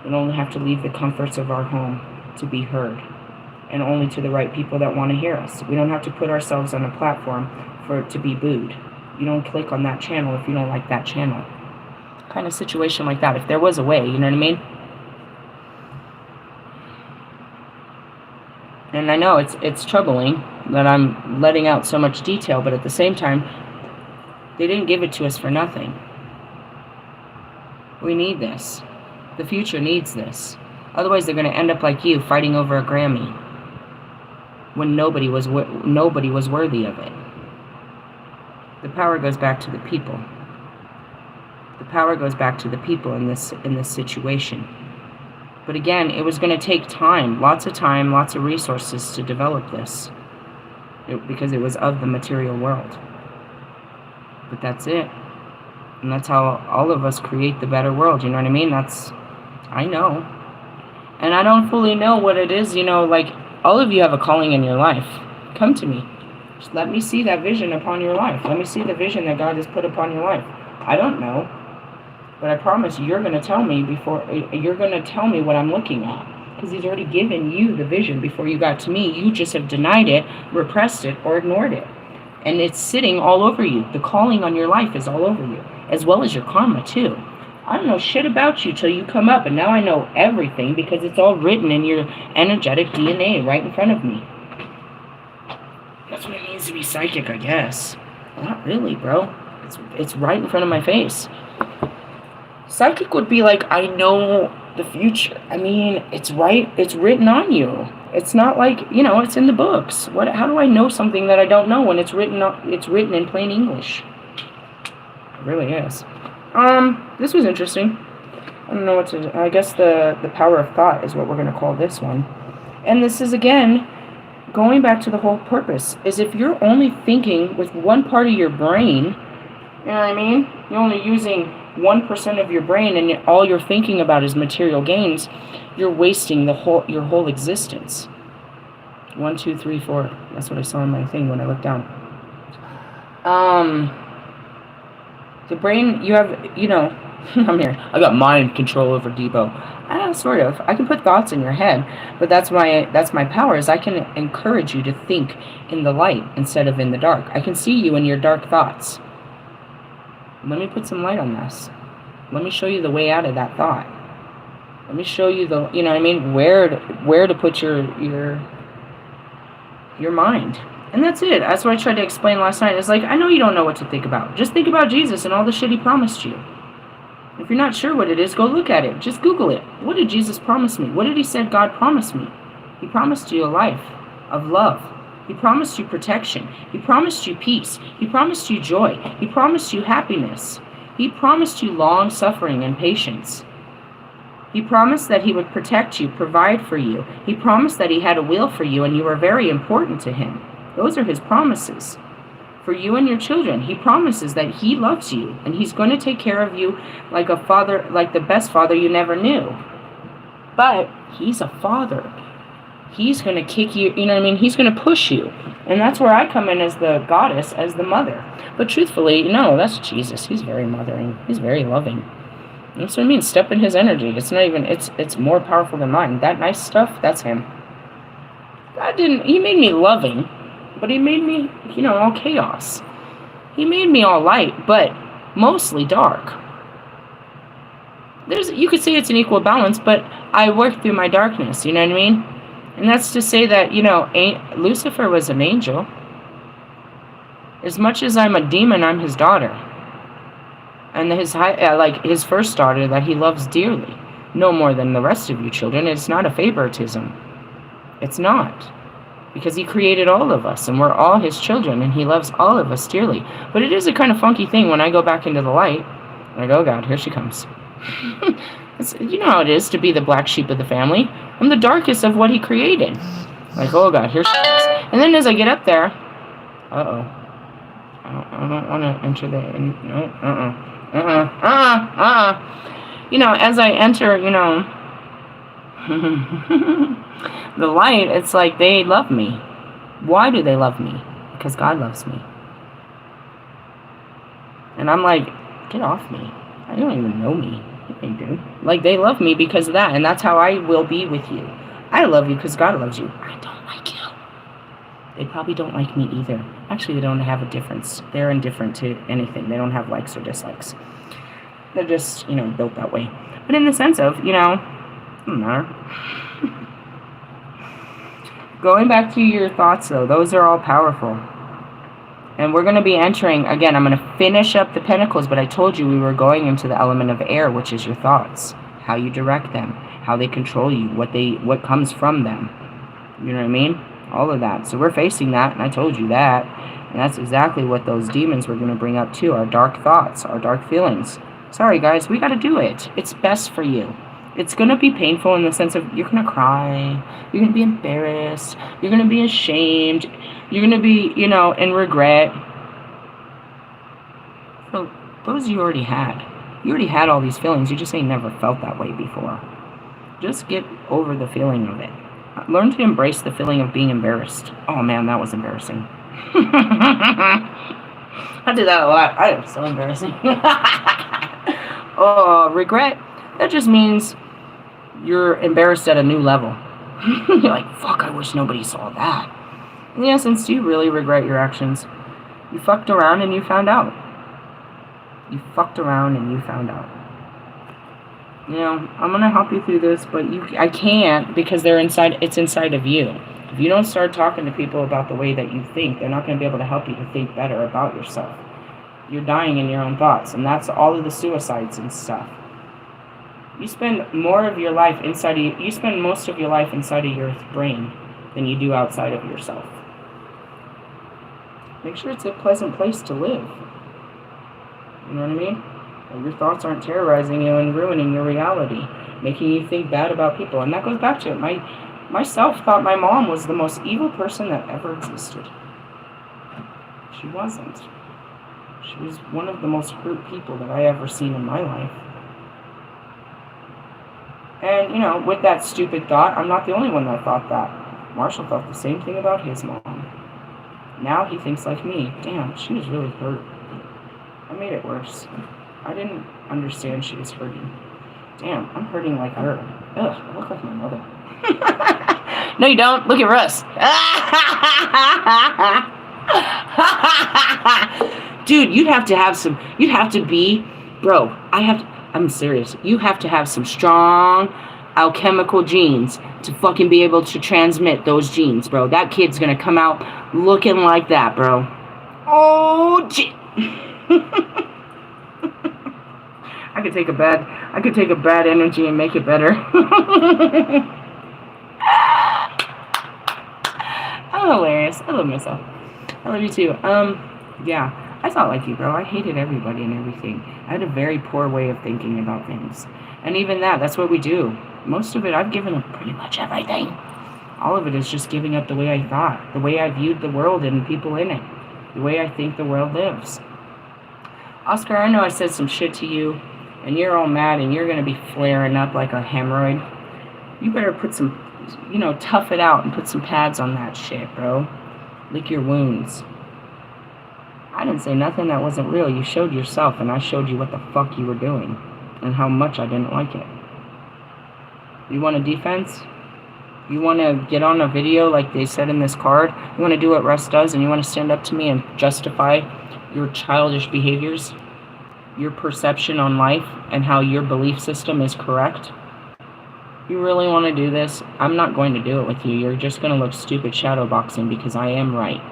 We don't have to leave the comforts of our home to be heard, and only to the right people that want to hear us. We don't have to put ourselves on a platform for it to be booed. You don't click on that channel if you don't like that channel. Kind of situation like that, if there was a way, you know what I mean? And I know it's troubling that I'm letting out so much detail, but at the same time, they didn't give it to us for nothing. We need this. The future needs this. Otherwise, they're going to end up like you, fighting over a Grammy when nobody was worthy of it. The power goes back to the people. The power goes back to the people in this situation. But again, it was going to take time, lots of resources to develop this, because it was of the material world. But that's it. And that's how all of us create the better world, you know what I mean? I know. And I don't fully know what it is, you know, like, all of you have a calling in your life. Come to me. Just let me see that vision upon your life. Let me see the vision that God has put upon your life. I don't know. But I promise you're going to tell me you're going to tell me what I'm looking at. Because he's already given you the vision before you got to me. You just have denied it, repressed it, or ignored it. And it's sitting all over you. The calling on your life is all over you. As well as your karma, too. I don't know shit about you till you come up. And now I know everything because it's all written in your energetic DNA right in front of me. That's what it means to be psychic, I guess. Not really, bro. It's right in front of my face. Psychic would be like, I know the future. I mean, it's written on you. It's not like, you know, it's in the books. How do I know something that I don't know when it's written in plain English? It really is. This was interesting. I don't know I guess the power of thought is what we're going to call this one. And this is, again, going back to the whole purpose, is if you're only thinking with one part of your brain, you know what I mean? You're only using 1% of your brain and all you're thinking about is material gains, you're wasting your whole existence. 1, 2, 3, 4. That's what I saw in my thing when I looked down. The brain, you have, you know, I'm here. I got mind control over Debo. Sort of. I can put thoughts in your head, but that's my power, is I can encourage you to think in the light instead of in the dark. I can see you in your dark thoughts. Let me put some light on this. Let me show you the way out of that thought. Let me show you you know what I mean, where to put your mind. And that's it. That's what I tried to explain last night. It's like, I know you don't know what to think about. Just think about Jesus and all the shit he promised you. If you're not sure what it is, go look at it. Just Google it. What did Jesus promise me? What did he say God promised me? He promised you a life of love. He promised you protection. He promised you peace. He promised you joy. He promised you happiness. He promised you long suffering and patience. He promised that he would protect you, provide for you. He promised that he had a will for you and you were very important to him. Those are his promises. For you and your children, he promises that he loves you and he's going to take care of you like a father, like the best father you never knew. But he's a father. he's going to kick you, you know what I mean? He's going to push you. And that's where I come in as the goddess, as the mother. But truthfully, no, that's Jesus. He's very mothering. He's very loving. That's what I mean. Step in his energy. It's not even, it's more powerful than mine. That nice stuff, that's him. God didn't, he made me loving, but he made me, you know, all chaos. He made me all light, but mostly dark. You could say it's an equal balance, but I work through my darkness, you know what I mean? And that's to say that, you know, Lucifer was an angel. As much as I'm a demon, I'm his daughter. And his first daughter that he loves dearly. No more than the rest of you children. It's not a favoritism. It's not. Because he created all of us, and we're all his children, and he loves all of us dearly. But it is a kind of funky thing when I go back into the light. Like, oh God, here she comes. You know how it is to be the black sheep of the family. I'm the darkest of what he created. Like, oh God, here she comes. And then as I get up there, uh-oh. I don't want to enter the... No, You know, as I enter, you know, the light, it's like they love me. Why do they love me? Because God loves me. And I'm like, get off me. I don't even know me. They do. Like, they love me because of that, and that's how I will be with you. I love you because God loves you. I don't like you. They probably don't like me either. Actually, they don't have a difference. They're indifferent to anything. They don't have likes or dislikes. They're just, you know, built that way. But in the sense of, you know, going back to your thoughts, though, those are all powerful. And we're going to be entering, again, I'm going to finish up the pentacles, but I told you we were going into the element of air, which is your thoughts, how you direct them, how they control you, what comes from them. You know what I mean? All of that. So we're facing that, and I told you that. And that's exactly what those demons were going to bring up too, our dark thoughts, our dark feelings. Sorry, guys, we got to do it. It's best for you. It's going to be painful in the sense of you're going to cry, you're going to be embarrassed, you're going to be ashamed, you're going to be, you know, in regret. So those you already had. You already had all these feelings. You just ain't never felt that way before. Just get over the feeling of it. Learn to embrace the feeling of being embarrassed. Oh, man, that was embarrassing. I did that a lot. I am so embarrassing. Oh, regret. That just means you're embarrassed at a new level. You're like, fuck, I wish nobody saw that. In essence, do you really regret your actions? You fucked around and you found out. You fucked around and you found out. You know, I'm going to help you through this, but I can't because it's inside of you. If you don't start talking to people about the way that you think, they're not going to be able to help you to think better about yourself. You're dying in your own thoughts, and that's all of the suicides and stuff. You spend more of your life inside of you spend most of your life inside of your brain than you do outside of yourself. Make sure it's a pleasant place to live. You know what I mean? And your thoughts aren't terrorizing you and ruining your reality, making you think bad about people. And that goes back to it. Myself thought my mom was the most evil person that ever existed. She wasn't. She was one of the most hurt people that I ever seen in my life. And, you know, with that stupid thought, I'm not the only one that thought that. Marshall thought the same thing about his mom. Now he thinks like me. Damn, she was really hurt. I made it worse. I didn't understand she was hurting. Damn, I'm hurting like her. Ugh, I look like my mother. No, you don't. Look at Russ. Dude, you'd have to be, bro, I'm serious. You have to have some strong alchemical genes to fucking be able to transmit those genes, bro. That kid's gonna come out looking like that, bro. Oh, gee. I could take a bad energy and make it better. I'm hilarious. I love myself. I love you too. Yeah. I thought like you, bro. I hated everybody and everything. I had a very poor way of thinking about things. And even that's what we do. Most of it, I've given up pretty much everything. All of it is just giving up the way I thought, the way I viewed the world and people in it, the way I think the world lives. Oscar, I know I said some shit to you, and you're all mad, and you're going to be flaring up like a hemorrhoid. You better put some you know, tough it out and put some pads on that shit, bro. Lick your wounds. I didn't say nothing that wasn't real. You showed yourself, and I showed you what the fuck you were doing and how much I didn't like it. You want a defense? You want to get on a video like they said in this card? You want to do what Russ does, and you want to stand up to me and justify your childish behaviors, your perception on life, and how your belief system is correct? You really want to do this? I'm not going to do it with you. You're just going to look stupid shadowboxing because I am right,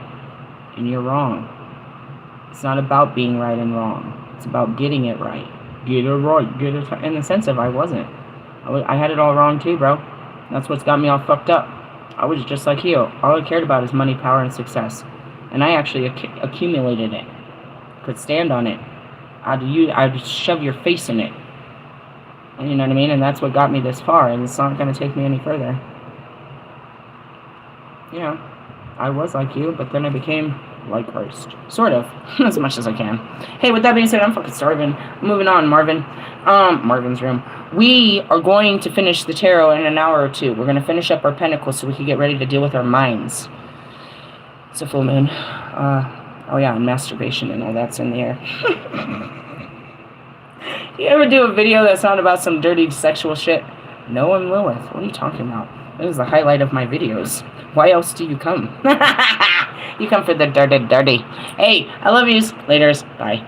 and you're wrong. It's not about being right and wrong. It's about getting it right. Get it right. Get it right. In the sense of I wasn't. I had it all wrong too, bro. That's what's got me all fucked up. I was just like you. All I cared about is money, power, and success. And I actually accumulated it. Could stand on it. I'd shove your face in it. You know what I mean? And that's what got me this far. And it's not going to take me any further. You know, I was like you, but then I became like Christ. Sort of. As much as I can. Hey, with that being said, I'm fucking starving. Moving on, Marvin. Marvin's room. We are going to finish the tarot in an hour or two. We're going to finish up our pentacles so we can get ready to deal with our minds. It's a full moon. Oh yeah, and masturbation and all that's in the air. You ever do a video that's not about some dirty sexual shit? No one Lilith. What are you talking about? That was the highlight of my videos. Why else do you come? You come for the dirty. Hey, I love yous. Laters. Bye.